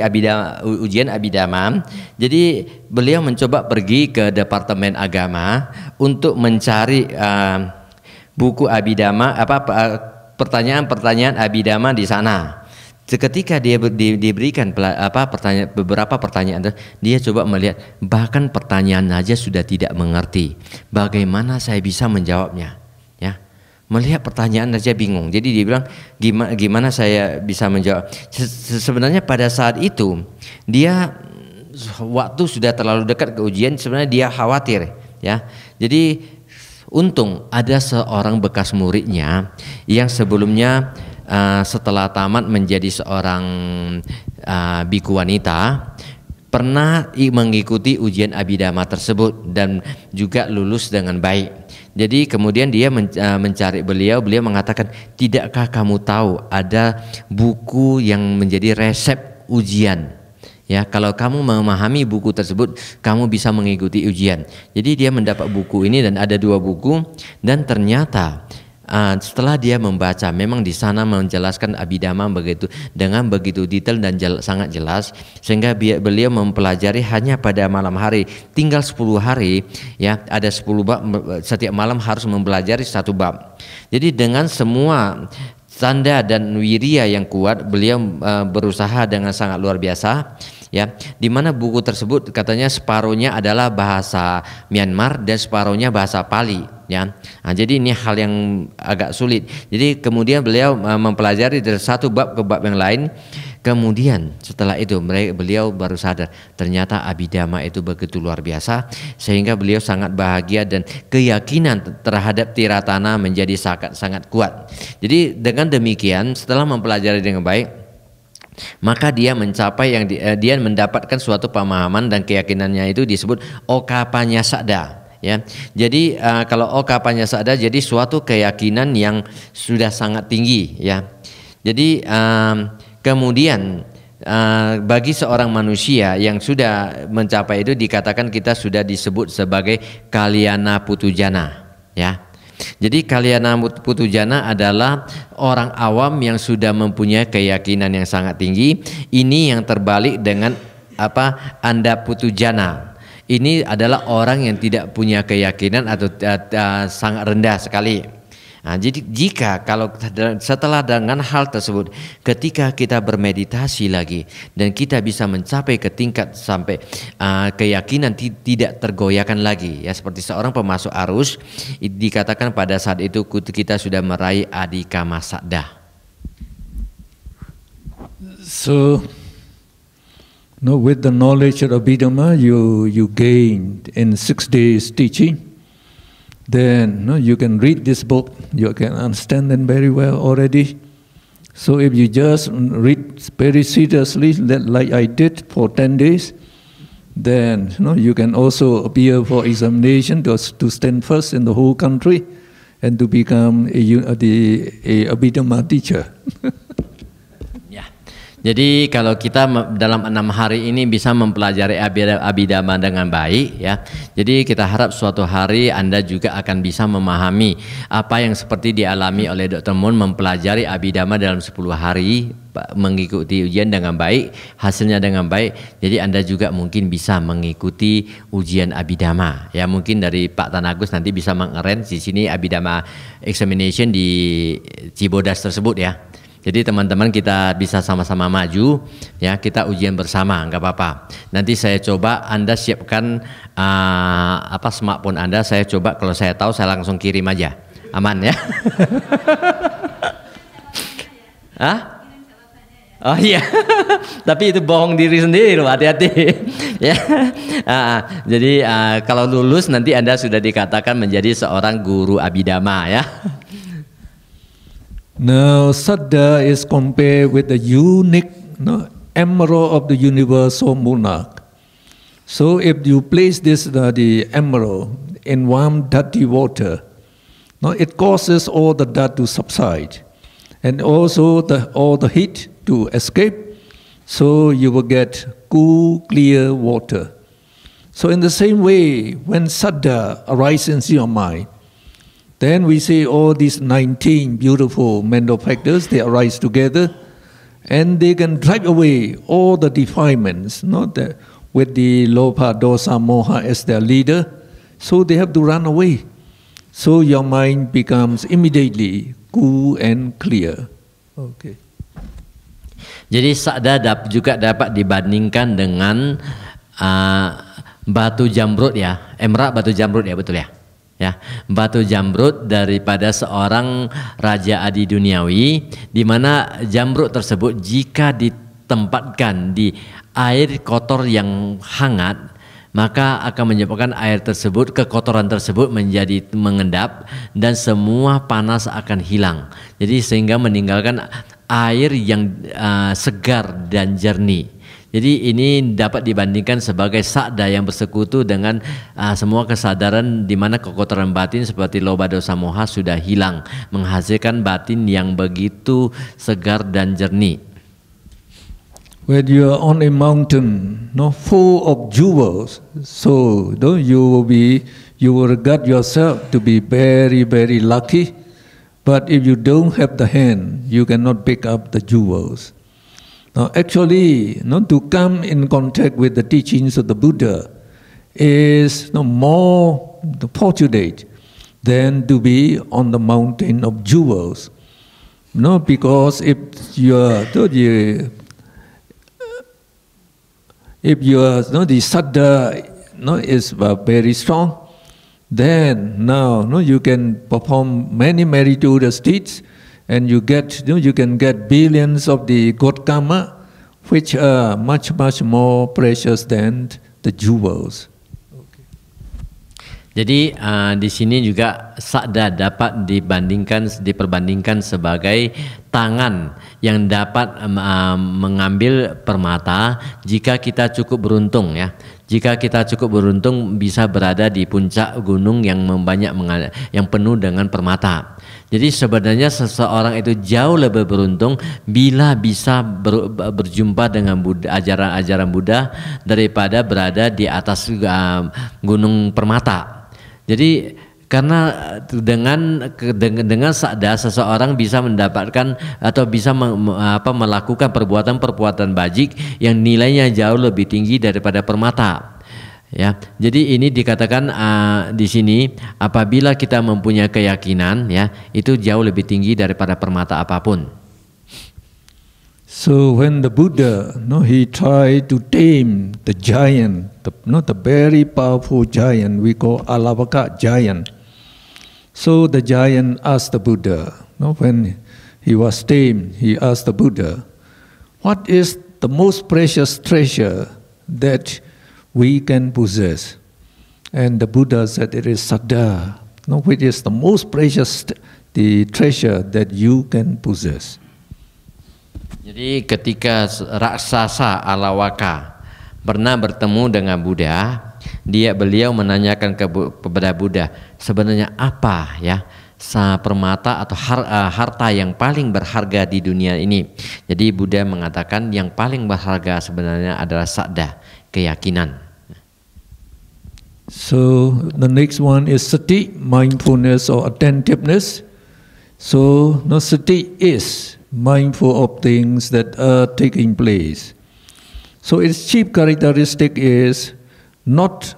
[SPEAKER 2] ujian Abhidhamma, jadi beliau mencoba pergi ke Departemen Agama untuk mencari buku Abhidhamma, pertanyaan-pertanyaan Abhidhamma di sana. Ketika dia diberikan beberapa pertanyaan, dia coba melihat bahkan pertanyaan aja sudah tidak mengerti. Bagaimana saya bisa menjawabnya? Ya, melihat pertanyaan aja bingung. Jadi dia bilang gimana saya bisa menjawab? Sebenarnya pada saat itu dia waktu sudah terlalu dekat ke ujian. Sebenarnya dia khawatir. Ya, jadi untung ada seorang bekas muridnya yang sebelumnya setelah tamat menjadi seorang biku wanita, pernah mengikuti ujian Abhidhamma tersebut dan juga lulus dengan baik. Jadi kemudian dia mencari beliau mengatakan, tidakkah kamu tahu ada buku yang menjadi resep ujian? Ya, kalau kamu memahami buku tersebut, kamu bisa mengikuti ujian. Jadi dia mendapat buku ini dan ada 2 buku, dan ternyata setelah dia membaca, memang di sana menjelaskan Abhidhamma dengan begitu detail dan sangat jelas, sehingga beliau mempelajari hanya pada malam hari, tinggal 10 hari, ya, ada 10 bab, setiap malam harus mempelajari 1 bab. Jadi dengan semua tanda dan wirya yang kuat, beliau berusaha dengan sangat luar biasa. Ya, di mana buku tersebut katanya separuhnya adalah bahasa Myanmar dan separuhnya bahasa Pali, ya. Nah, jadi ini hal yang agak sulit. Jadi kemudian beliau mempelajari dari 1 bab ke bab yang lain. Kemudian setelah itu beliau baru sadar ternyata Abhidhamma itu begitu luar biasa, sehingga beliau sangat bahagia dan keyakinan terhadap Tiratana menjadi sangat kuat. Jadi dengan demikian setelah mempelajari dengan baik, maka dia mencapai dia mendapatkan suatu pemahaman dan keyakinannya itu disebut Okapanyasada. Ya, jadi kalau Okapanyasada jadi suatu keyakinan yang sudah sangat tinggi. Ya, jadi kemudian bagi seorang manusia yang sudah mencapai itu dikatakan kita sudah disebut sebagai Kalyana Putujana. Ya. Jadi Kalyana Putujana adalah orang awam yang sudah mempunyai keyakinan yang sangat tinggi. Ini yang terbalik dengan Anda Putujana. Ini adalah orang yang tidak punya keyakinan atau sangat rendah sekali. Nah, jadi kalau setelah dengan hal tersebut, ketika kita bermeditasi lagi dan kita bisa mencapai ke tingkat sampai keyakinan tidak tergoyahkan lagi, ya, seperti seorang pemasuk arus, dikatakan pada saat itu kita sudah meraih Adhikama Sadda.
[SPEAKER 1] So, with the knowledge of Abhidhamma you gained in 6 days teaching, then you can read this book, you can understand them very well already. So if you just read very seriously, like I did for 10 days, then you can also appear for examination to stand first in the whole country and to become a Abhidhamma teacher.
[SPEAKER 2] Jadi kalau kita dalam 6 hari ini bisa mempelajari Abhidhamma dengan baik, ya. Jadi kita harap suatu hari Anda juga akan bisa memahami apa yang seperti dialami oleh Dr. Moon, mempelajari Abhidhamma dalam 10 hari, mengikuti ujian dengan baik, hasilnya dengan baik. Jadi Anda juga mungkin bisa mengikuti ujian Abhidhamma. Ya, mungkin dari Pak Tan Agus nanti bisa mengarrange di sini Abhidhamma examination di Cibodas tersebut, ya. Jadi teman-teman kita bisa sama-sama maju, ya, kita ujian bersama, nggak apa-apa. Nanti saya coba Anda siapkan smartphone Anda, saya coba kalau saya tahu saya langsung kirim aja, aman ya? Hah? Oh iya, tapi itu bohong diri sendiri loh, hati-hati. Ya, jadi kalau lulus nanti Anda sudah dikatakan menjadi seorang guru Abhidhamma, ya.
[SPEAKER 1] Now, Saddha is compared with the unique emerald of the universal monarch. So, if you place the emerald in warm, dirty water, it causes all the dirt to subside, and also all the heat to escape. So, you will get cool, clear water. So, in the same way, when Saddha arises in your mind, then we see all these 19 beautiful mental factors, they arise together and they can drive away all the defilements, with the Lopa, Dosa, Moha as their leader. So they have to run away. So your mind becomes immediately cool and clear. Okay.
[SPEAKER 2] Jadi sakda juga dapat dibandingkan dengan batu jamrud ya, emerald batu jamrud ya, betul ya? Ya, batu jamrud daripada seorang raja adi duniawi, di mana jamrud tersebut jika ditempatkan di air kotor yang hangat, maka akan menyebabkan air tersebut, kekotoran tersebut menjadi mengendap dan semua panas akan hilang. Jadi sehingga meninggalkan air yang segar dan jernih. Jadi ini dapat dibandingkan sebagai sakda yang bersekutu dengan semua kesadaran di mana kekotoran batin seperti loba dosa moha sudah hilang, menghasilkan batin yang begitu segar dan jernih.
[SPEAKER 1] When you are on a mountain, full of jewels, so you will regard yourself to be very, very lucky. But if you don't have the hand, you cannot pick up the jewels. Now, actually, to come in contact with the teachings of the Buddha is more fortunate than to be on the mountain of jewels. Because if the saddha is very strong, then now you can perform many meritorious deeds, and you can get billions of the good karma, which are much more precious than the jewels.
[SPEAKER 2] Jadi di sini juga sakda dapat diperbandingkan sebagai tangan yang dapat mengambil permata jika kita cukup beruntung ya. Jika kita cukup beruntung bisa berada di puncak gunung yang penuh dengan permata. Jadi sebenarnya seseorang itu jauh lebih beruntung bila bisa berjumpa dengan ajaran Buddha daripada berada di atas gunung permata. Jadi karena dengan sakda seseorang bisa mendapatkan atau bisa melakukan perbuatan bajik yang nilainya jauh lebih tinggi daripada permata. Ya, jadi ini dikatakan di sini apabila kita mempunyai keyakinan ya itu jauh lebih tinggi daripada permata apapun.
[SPEAKER 1] So when the Buddha, he tried to tame the giant, the very powerful giant we call Alavaka giant. So the giant asked the Buddha, when he was tamed, he asked the Buddha, what is the most precious treasure that we can possess? And the Buddha said, it is saddha, which is the most precious the treasure that you can possess.
[SPEAKER 2] Jadi ketika raksasa Alawaka pernah bertemu dengan Buddha, beliau menanyakan kepada Buddha, sebenarnya apa ya permata atau harta yang paling berharga di dunia ini. Jadi Buddha mengatakan yang paling berharga sebenarnya adalah saddha, keyakinan.
[SPEAKER 1] So the next one is sati, mindfulness or attentiveness. So sati is mindful of things that are taking place. So its chief characteristic is not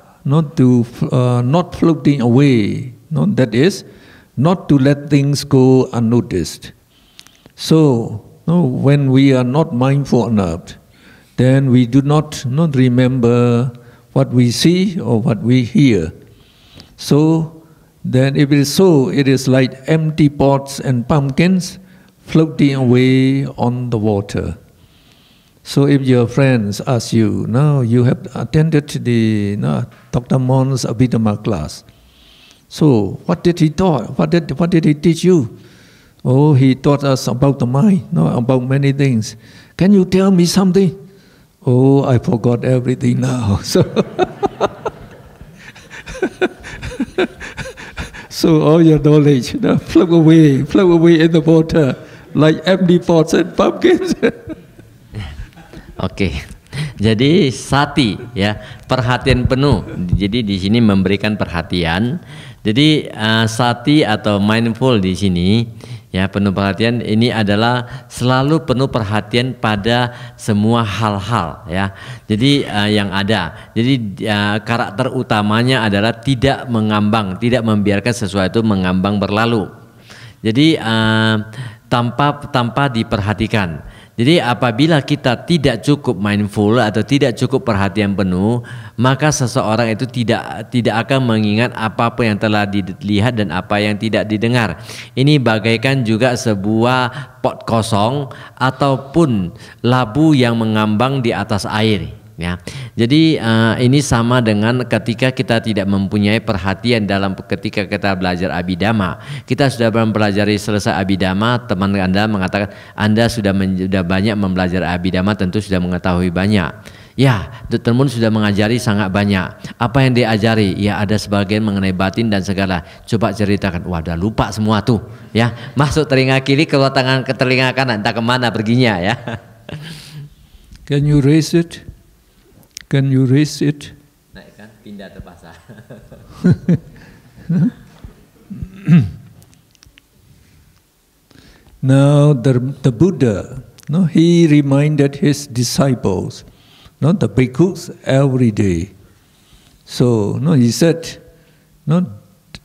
[SPEAKER 1] floating away. That is, not to let things go unnoticed. So when we are not mindful enough, then we do not remember what we see or what we hear. So then if it is so, it is like empty pots and pumpkins floating away on the water. So if your friends ask you, now you have attended the Dr. Mon's Abhidhamma class. So what did he taught? What did he teach you? Oh, he taught us about the mind, about many things. Can you tell me something? Oh, I forgot everything now. So all your knowledge float away in the water like empty pots and pumpkins.
[SPEAKER 2] Oke. Jadi sati ya, perhatian penuh. Jadi di sini memberikan perhatian. Jadi sati atau mindful di sini ya, penuh perhatian ini adalah selalu penuh perhatian pada semua hal-hal ya. Jadi yang ada. Jadi karakter utamanya adalah tidak mengambang, tidak membiarkan sesuatu mengambang berlalu. Jadi tanpa diperhatikan. Jadi apabila kita tidak cukup mindful atau tidak cukup perhatian penuh, maka seseorang itu tidak akan mengingat apa yang telah dilihat dan apa yang tidak didengar. Ini bagaikan juga sebuah pot kosong ataupun labu yang mengambang di atas air. Ya, jadi ini sama dengan ketika kita tidak mempunyai perhatian dalam ketika kita belajar Abhidhamma. Kita sudah mempelajari selesai Abhidhamma, teman Anda mengatakan Anda sudah banyak mempelajari Abhidhamma, tentu sudah mengetahui banyak. Ya, Dr. Moon sudah mengajari sangat banyak. Apa yang diajari? Ya, ada sebagian mengenai batin dan segala. Coba ceritakan. Wah, udah lupa semua tuh. Ya, masuk telinga kiri, keluar tangan ke telinga kanan, entah kemana perginya ya.
[SPEAKER 1] Can you raise it? Can you raise it?
[SPEAKER 2] Naikkan, pindah terpaksa.
[SPEAKER 1] Now the Buddha, no, he reminded his disciples, no, the bhikkhus every day. So, no, he said, no,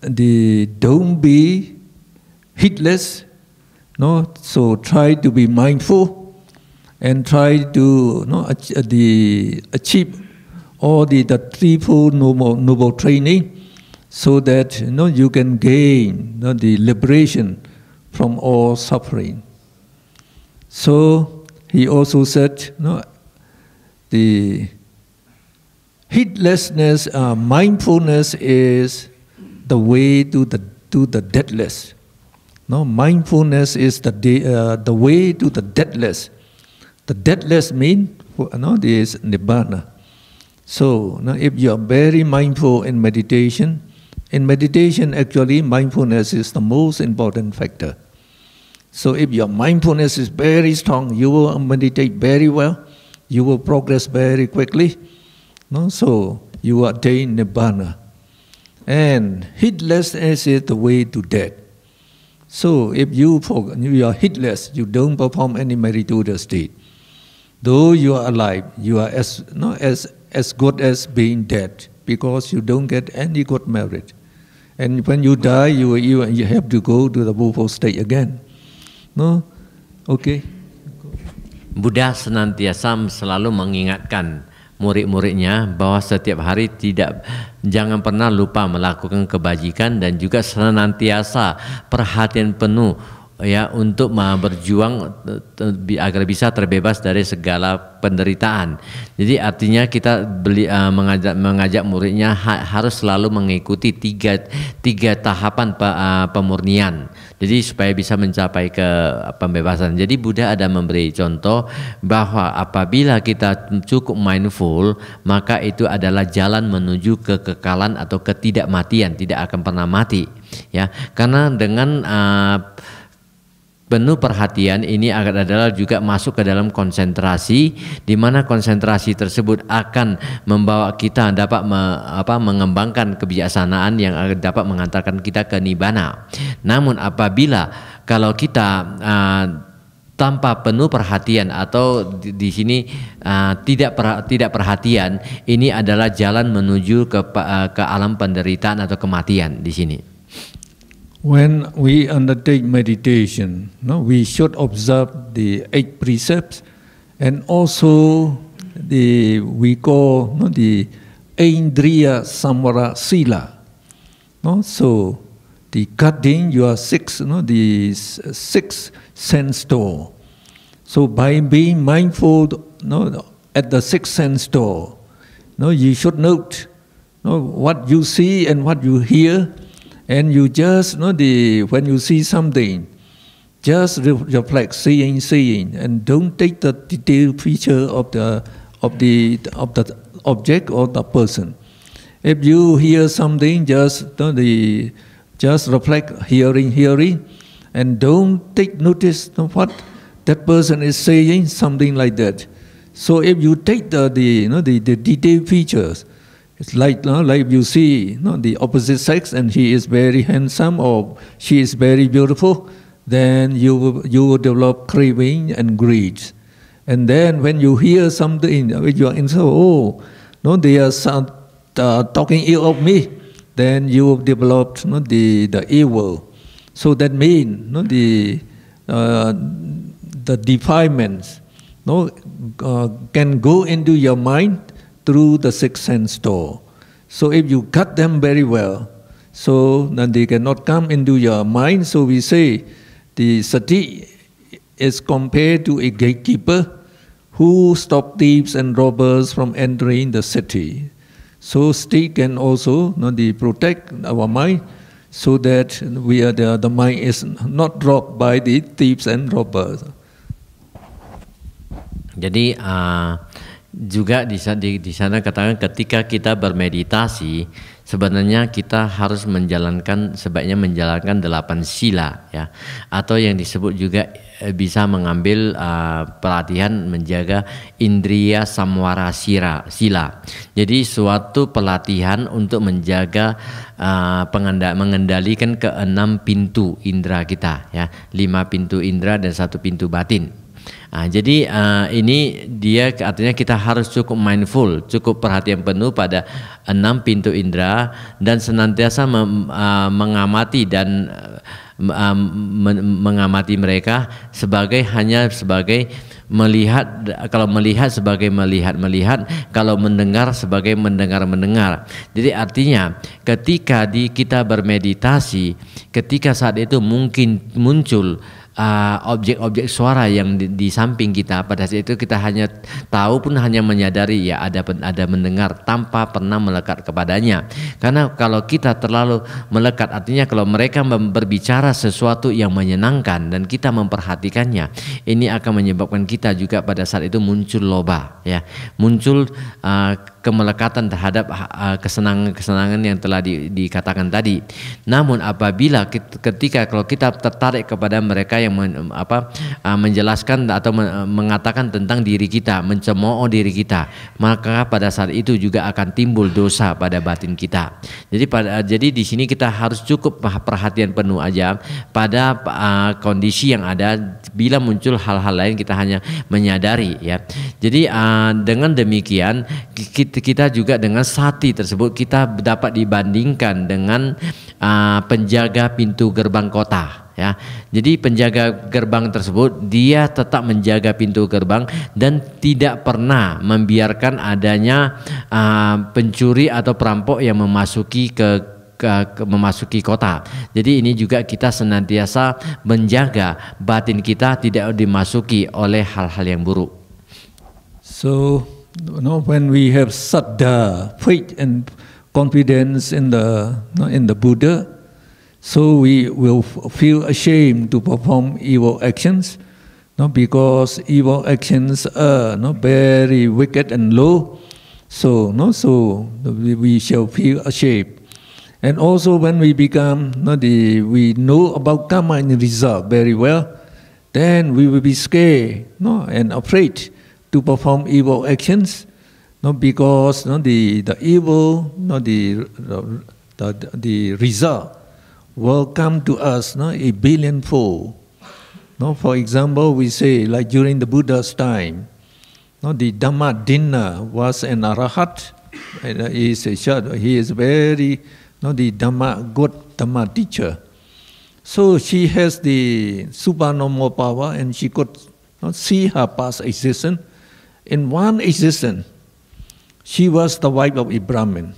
[SPEAKER 1] don't be heedless, no. So try to be mindful. And try to achieve all the threefold noble training, so that you can gain the liberation from all suffering. So he also said, the heedlessness, mindfulness is the way to the deathless. No, mindfulness is the way to the deathless. The deathless means this nibbana. So if you are very mindful in meditation actually mindfulness is the most important factor. So if your mindfulness is very strong, you will meditate very well, you will progress very quickly. No? So you attain nibbana. And heedlessness is the way to death. So if you are heedless, you don't perform any meritorious deed. Though you are alive, you are as good as being dead, because you don't get any good merit. And when you die, you have to go to the woeful state again. No? Okay.
[SPEAKER 2] Buddha senantiasa selalu mengingatkan murid-muridnya bahwa setiap hari jangan pernah lupa melakukan kebajikan dan juga senantiasa perhatian penuh ya untuk berjuang agar bisa terbebas dari segala penderitaan. Jadi artinya kita mengajak muridnya harus selalu mengikuti tiga tahapan pemurnian. Jadi supaya bisa mencapai ke pembebasan. Jadi Buddha ada memberi contoh bahwa apabila kita cukup mindful, maka itu adalah jalan menuju kekekalan atau ketidakmatian, tidak akan pernah mati. Ya, karena dengan penuh perhatian ini adalah juga masuk ke dalam konsentrasi, di mana konsentrasi tersebut akan membawa kita dapat mengembangkan kebijaksanaan yang dapat mengantarkan kita ke nibbana. Namun apabila kalau kita tanpa penuh perhatian atau di sini tidak perhatian, ini adalah jalan menuju ke alam penderitaan atau kematian di sini.
[SPEAKER 1] When we undertake meditation, we should observe the 8 precepts, and also we call the Indriya Samvara Sila. So the guarding your the 6 sense door. So by being mindful at the 6 sense door, you should note what you see and what you hear. And you just when you see something, just reflect, seeing, and don't take the detailed feature of the object or the person. If you hear something, just reflect, hearing, and don't take notice of what that person is saying, something like that. So if you take the detailed features, it's like you see the opposite sex and he is very handsome or she is very beautiful, then you will develop craving and greed. And then when you hear something, you are inside, they are talking ill of me, then you will develop the evil. So that means the defilements can go into your mind through the sixth sense door. So if you cut them very well, so then they cannot come into your mind. So we say the sati is compared to a gatekeeper who stop thieves and robbers from entering the city. So sati can also protect our mind so that the mind is not robbed by the thieves and robbers.
[SPEAKER 2] Jadi juga di sana katakan ketika kita bermeditasi sebenarnya kita harus sebaiknya menjalankan 8 sila ya, atau yang disebut juga bisa mengambil pelatihan menjaga indriya samwara sila. Jadi suatu pelatihan untuk menjaga mengendalikan ke-6 pintu indera kita ya, 5 pintu indera dan 1 pintu batin. Jadi ini dia artinya kita harus cukup mindful, cukup perhatian penuh pada 6 pintu indera dan senantiasa mengamati dan mengamati mereka hanya sebagai melihat. Kalau melihat sebagai melihat, kalau mendengar sebagai mendengar. Jadi artinya ketika kita bermeditasi, ketika saat itu mungkin muncul objek-objek suara yang di samping kita, pada saat itu kita hanya tahu pun hanya menyadari ya ada mendengar tanpa pernah melekat kepadanya. Karena kalau kita terlalu melekat, artinya kalau mereka berbicara sesuatu yang menyenangkan dan kita memperhatikannya, ini akan menyebabkan kita juga pada saat itu muncul loba ya, muncul kemelekatan terhadap kesenangan yang telah dikatakan tadi. Namun apabila kalau kita tertarik kepada mereka yang menjelaskan atau mengatakan tentang diri kita, mencemooh diri kita, maka pada saat itu juga akan timbul dosa pada batin kita. Jadi di sini kita harus cukup perhatian penuh aja pada kondisi yang ada. Bila muncul hal-hal lain kita hanya menyadari ya. Jadi dengan demikian kita juga dengan sati tersebut kita dapat dibandingkan dengan penjaga pintu gerbang kota ya. Jadi penjaga gerbang tersebut dia tetap menjaga pintu gerbang dan tidak pernah membiarkan adanya pencuri atau perampok yang memasuki memasuki kota. Jadi ini juga kita senantiasa menjaga batin kita tidak dimasuki oleh hal-hal yang buruk.
[SPEAKER 1] So when we have saddha, faith and confidence in the Buddha, so we will feel ashamed to perform evil actions, because evil actions are very wicked and low. So we shall feel ashamed. And also when we become we know about karma and result very well, then we will be scared and afraid to perform evil actions, because the evil, the result will come to us a billionfold. For example, we say like during the Buddha's time, the Dhammadinna was an arahat. He is very the good Dhamma teacher. So she has the supernormal power, and she could see her past existence. In one existence, she was the wife of a Brahmin.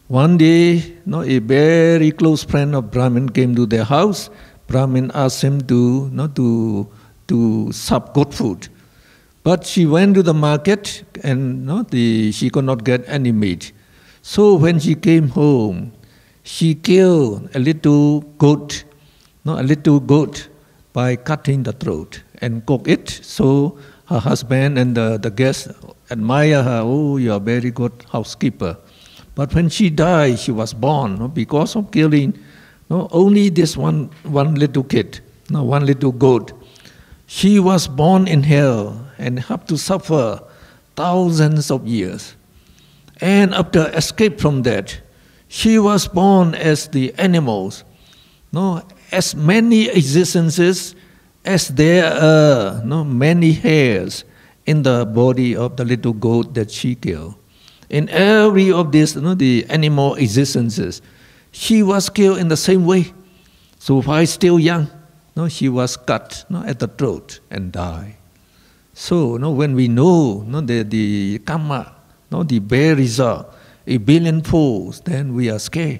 [SPEAKER 1] One day, a very close friend of Brahmin came to their house. Brahmin asked him to serve good food. But she went to the market and she could not get any meat. So when she came home, she killed a little goat by cutting the throat and cooked it. So her husband and the guests admire her. Oh, you are a very good housekeeper. But when she died, she was born because of killing only this one little kid, one little goat. She was born in hell and have to suffer thousands of years. And after escape from that, she was born as the animals, as many existences as there are many hairs in the body of the little goat that she killed. In every of these, the animal existences, she was killed in the same way. So while still young, she was cut at the throat and died. So, when we know, the karma, the bad result, a billion folds, then we are scared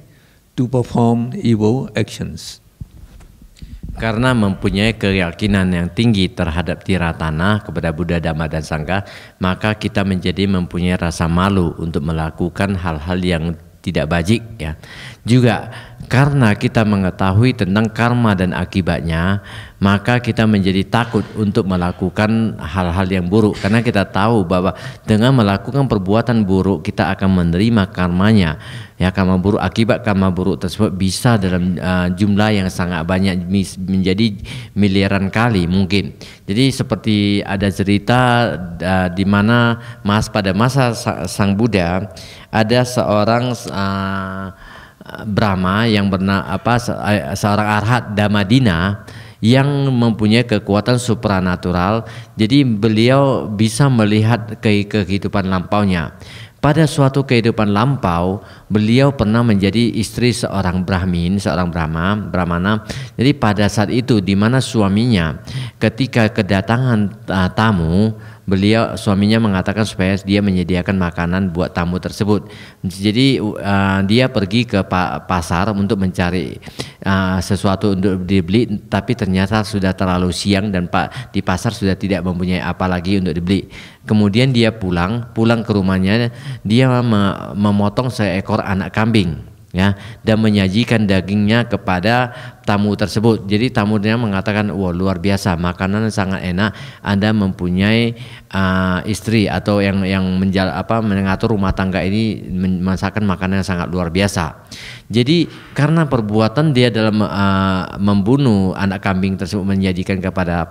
[SPEAKER 1] to perform evil actions.
[SPEAKER 2] Karena mempunyai keyakinan yang tinggi terhadap tiratana kepada Buddha, Dhamma, dan Sangha, maka kita menjadi mempunyai rasa malu untuk melakukan hal-hal yang tidak bajik, ya. Juga karena kita mengetahui tentang karma dan akibatnya, maka kita menjadi takut untuk melakukan hal-hal yang buruk, karena kita tahu bahwa dengan melakukan perbuatan buruk kita akan menerima karmanya, ya. Karma buruk, akibat karma buruk tersebut bisa dalam jumlah yang sangat banyak, menjadi miliaran kali mungkin. Jadi seperti ada cerita di mana pada masa Sang Buddha ada seorang Brahma yang seorang arhat Dhammadina yang mempunyai kekuatan supranatural. Jadi beliau bisa melihat kehidupan lampaunya. Pada suatu kehidupan lampau, beliau pernah menjadi istri seorang Brahmin, seorang Brahmana. Jadi pada saat itu di mana suaminya ketika kedatangan tamu, suaminya mengatakan supaya dia menyediakan makanan buat tamu tersebut. Jadi dia pergi ke pasar untuk mencari sesuatu untuk dibeli, tapi ternyata sudah terlalu siang dan di pasar sudah tidak mempunyai apa lagi untuk dibeli. Kemudian dia pulang ke rumahnya, dia memotong seekor anak kambing, ya, dan menyajikan dagingnya kepada tamu tersebut. Jadi tamunya mengatakan, wah, luar biasa, makanan sangat enak. Anda mempunyai istri atau yang mengatur rumah tangga ini masakan makanan yang sangat luar biasa. Jadi karena perbuatan dia dalam membunuh anak kambing tersebut, menyajikan kepada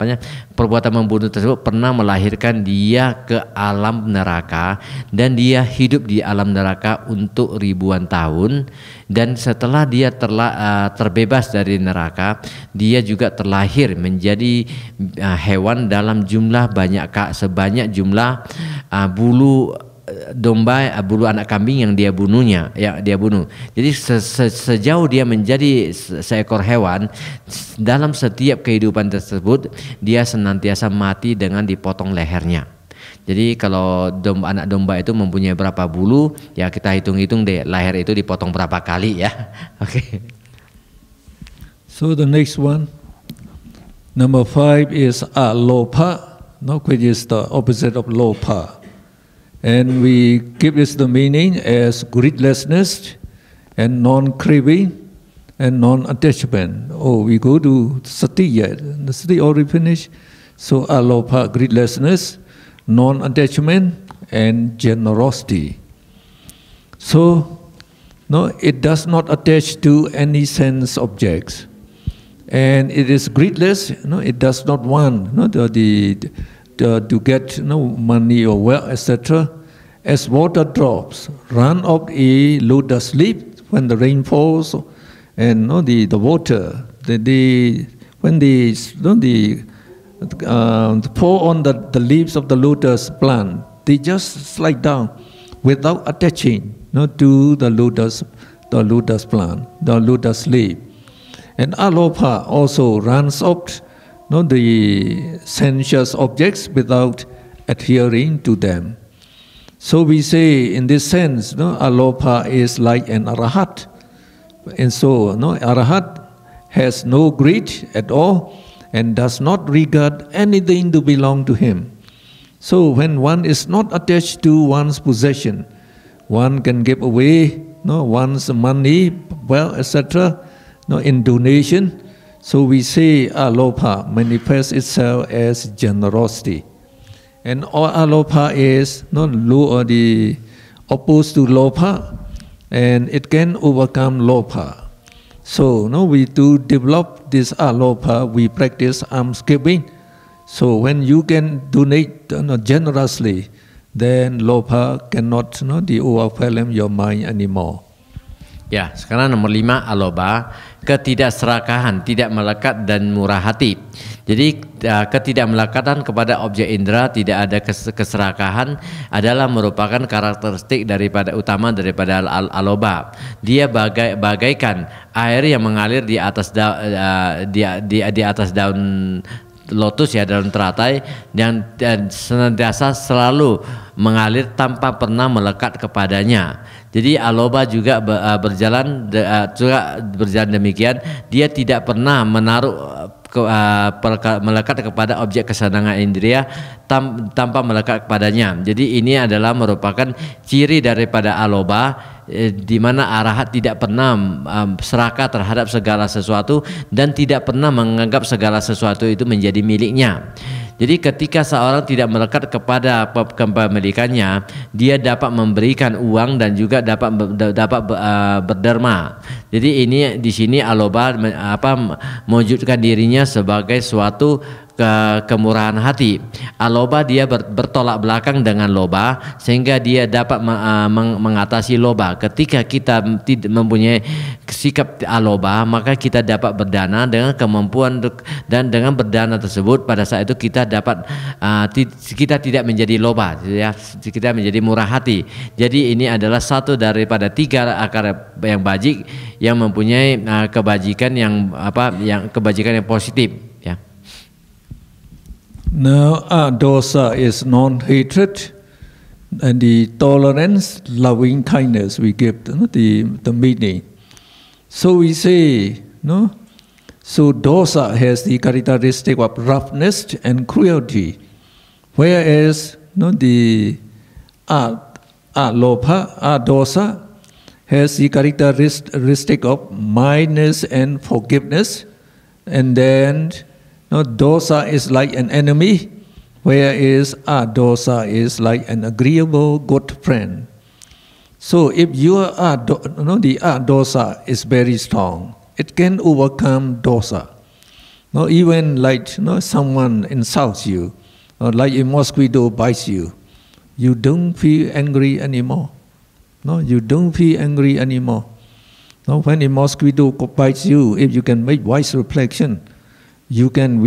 [SPEAKER 2] perbuatan membunuh tersebut pernah melahirkan dia ke alam neraka, dan dia hidup di alam neraka untuk ribuan tahun. Dan setelah dia terbebas dari neraka, dia juga terlahir menjadi hewan dalam jumlah sebanyak jumlah bulu domba, bulu anak kambing yang dia bunuh. Jadi sejauh dia menjadi seekor hewan, dalam setiap kehidupan tersebut dia senantiasa mati dengan dipotong lehernya. Jadi kalau anak domba itu mempunyai berapa bulu, ya kita hitung-hitung deh, leher itu dipotong berapa kali, ya. Oke.
[SPEAKER 1] So the next one, number 5 is alopa, which is the opposite of lopa. And we give this the meaning as greedlessness and non-craving and non-attachment. Oh, we go to sati yet. The sati already finished. So alopa, greedlessness, non-attachment, and generosity. So, it does not attach to any sense objects. And it is greedless, it does not want to get money or wealth, etc. As water drops run off a lotus leaf when the rain falls, and the water when the pour on the leaves of the lotus plant, they just slide down without attaching to the lotus plant, the lotus leaf. And alopa also runs up the sensuous objects without adhering to them. So we say, in this sense, alopa is like an arahat. And so, arahat has no greed at all and does not regard anything to belong to him. So when one is not attached to one's possession, one can give away one's money, wealth, etc. in donation. So we say alopa manifests itself as generosity. And all alopa is the opposed to lopa, and it can overcome lopa. So we do develop this alopa, we practice alms giving. So when you can donate generously, then lopa cannot overwhelm your mind anymore.
[SPEAKER 2] Ya, sekarang nomor 5 aloba, ketidakserakahan, tidak melekat dan murah hati. Jadi ketidakmelekatan kepada objek indera, tidak ada keserakahan adalah merupakan karakteristik utama daripada aloba. Dia bagaikan air yang mengalir di atas daun lotus ya, dalam teratai dan senantiasa selalu mengalir tanpa pernah melekat kepadanya. Jadi aloba juga berjalan demikian, dia tidak pernah menaruh melekat kepada objek kesenangan indria tanpa melekat kepadanya. Jadi ini adalah merupakan ciri daripada aloba, di mana arahat tidak pernah serakah terhadap segala sesuatu dan tidak pernah menganggap segala sesuatu itu menjadi miliknya. Jadi ketika seorang tidak melekat kepada kepemilikannya, dia dapat memberikan uang dan juga dapat berderma. Jadi ini di sini aloba mewujudkan dirinya sebagai suatu kemurahan hati. Aloba dia bertolak belakang dengan loba, sehingga dia dapat mengatasi loba. Ketika kita tidak mempunyai sikap aloba, maka kita dapat berdana dengan kemampuan dan dengan berdana tersebut pada saat itu kita dapat kita tidak menjadi loba, ya, kita menjadi murah hati. Jadi ini adalah satu daripada 3 akar yang bajik yang mempunyai kebajikan yang kebajikan yang positif, ya.
[SPEAKER 1] Now, dosa is non-hatred, and the tolerance, loving kindness we give the meaning. So we say, no. So dosa has the characteristic of roughness and cruelty, whereas the dosa has the characteristic of mildness and forgiveness, and then dosa is like an enemy, whereas dosa is like an agreeable good friend. So if your dosa is very strong, it can overcome dosa. No, even like someone insults you, or like a mosquito bites you, you don't feel angry anymore. No, you don't feel angry anymore. No, when a mosquito bites you, if you can make wise reflection, you can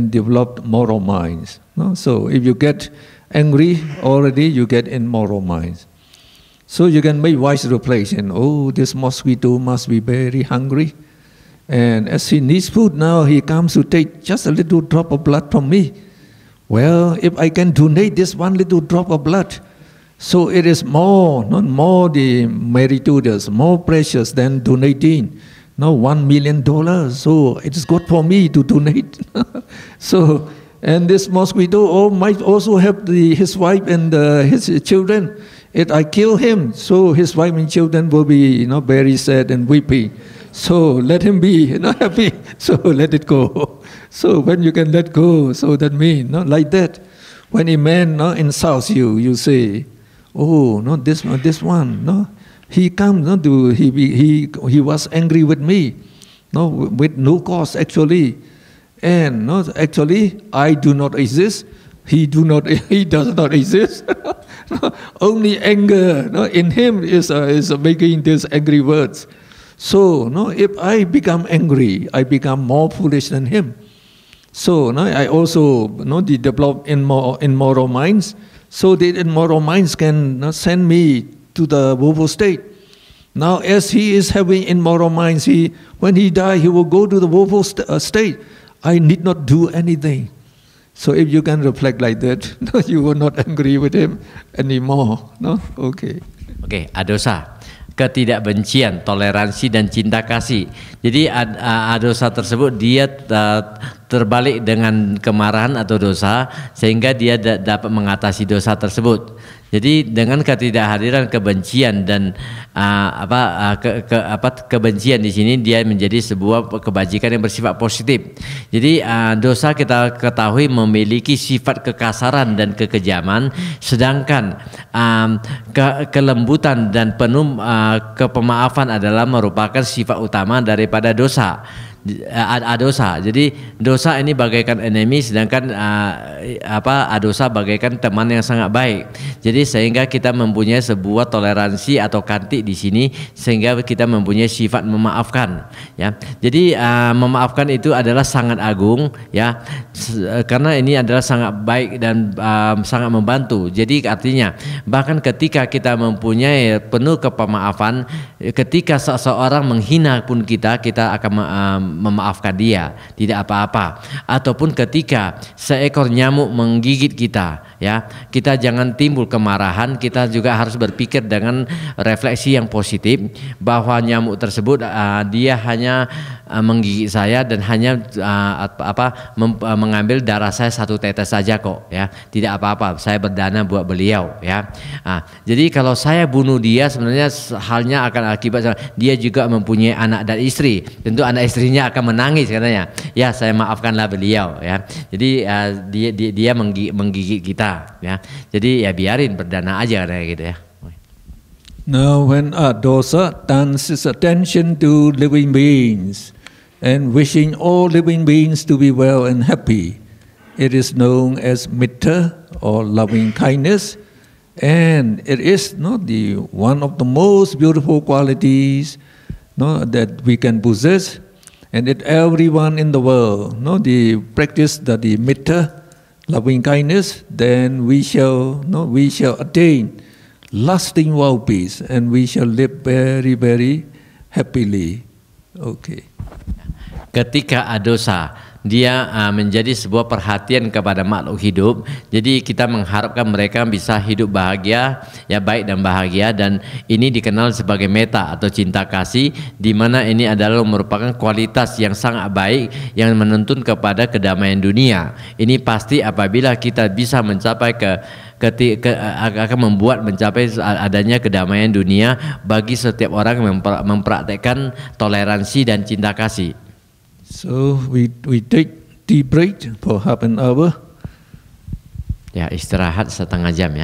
[SPEAKER 1] develop moral minds. No? So if you get angry, already you get immoral minds. So you can make wise reflection. Oh, this mosquito must be very hungry, and as he needs food now, he comes to take just a little drop of blood from me. Well, if I can donate this one little drop of blood, so it is more the meritorious, more precious than donating $1 million. So it is good for me to donate. So, and this mosquito might also help his wife and his children. If I kill him, so his wife and children will be very sad and weeping. So let him be happy. So let it go. So when you can let go, so that means like that. When a man insults you, you say, oh no, this one no. He comes he was angry with me, with no cause actually, and actually I do not exist. He does not exist. Only anger in him is making these angry words. So if I become angry, I become more foolish than him. So I also develop immoral minds. So the immoral minds can send me to the woeful state. Now, as he is having immoral minds, when he dies, he will go to the woeful state. I need not do anything. So if you can reflect like that, you will not angry with him anymore. No? Okay.
[SPEAKER 2] Okay, adosa. Ketidakbencian, toleransi dan cinta kasih. Jadi dosa tersebut dia terbalik dengan kemarahan atau dosa, sehingga dia dapat mengatasi dosa tersebut. Jadi dengan ketidakhadiran kebencian dan kebencian di sini, dia menjadi sebuah kebajikan yang bersifat positif. Jadi dosa kita ketahui memiliki sifat kekasaran dan kekejaman, sedangkan kelembutan dan penuh kepemaafan adalah merupakan sifat utama daripada dosa. Adosa. Jadi dosa ini bagaikan enemy, sedangkan adosa bagaikan teman yang sangat baik. Jadi sehingga kita mempunyai sebuah toleransi atau kanti di sini, sehingga kita mempunyai sifat memaafkan, ya. Jadi memaafkan itu adalah sangat agung, ya, karena ini adalah sangat baik dan sangat membantu. Jadi artinya bahkan ketika kita mempunyai penuh kepemaafan, ketika seseorang menghina pun kita akan memaafkan dia, tidak apa-apa. Ataupun ketika seekor nyamuk menggigit kita, ya, kita jangan timbul kemarahan, kita juga harus berpikir dengan refleksi yang positif bahwa nyamuk tersebut dia hanya menggigit saya dan hanya mengambil darah saya 1 tetes saja kok, ya, tidak apa-apa, saya berdana buat beliau, ya. Jadi kalau saya bunuh dia sebenarnya halnya akan akibat dia juga mempunyai anak dan istri, tentu anak istrinya akan menangis katanya, ya saya maafkanlah beliau, ya. Jadi dia menggigit kita, ya. Jadi ya biarin berdana aja kayak gitu, ya.
[SPEAKER 1] Now when a dosa turns its attention to living beings and wishing all living beings to be well and happy, it is known as metta or loving kindness, and it is the one of the most beautiful qualities that we can possess, and that everyone in the world the practice the metta, loving kindness, then we shall attain lasting world peace, and we shall live very, very happily. Okay.
[SPEAKER 2] Ketika dosa dia menjadi sebuah perhatian kepada makhluk hidup, jadi kita mengharapkan mereka bisa hidup bahagia, ya, baik dan bahagia, dan ini dikenal sebagai metta atau cinta kasih, di mana ini adalah merupakan kualitas yang sangat baik yang menuntun kepada kedamaian dunia. Ini pasti apabila kita bisa mencapai akan membuat mencapai adanya kedamaian dunia bagi setiap orang yang mempraktekkan toleransi dan cinta kasih.
[SPEAKER 1] So we take tea break for half an hour.
[SPEAKER 2] Ya, istirahat setengah jam, ya.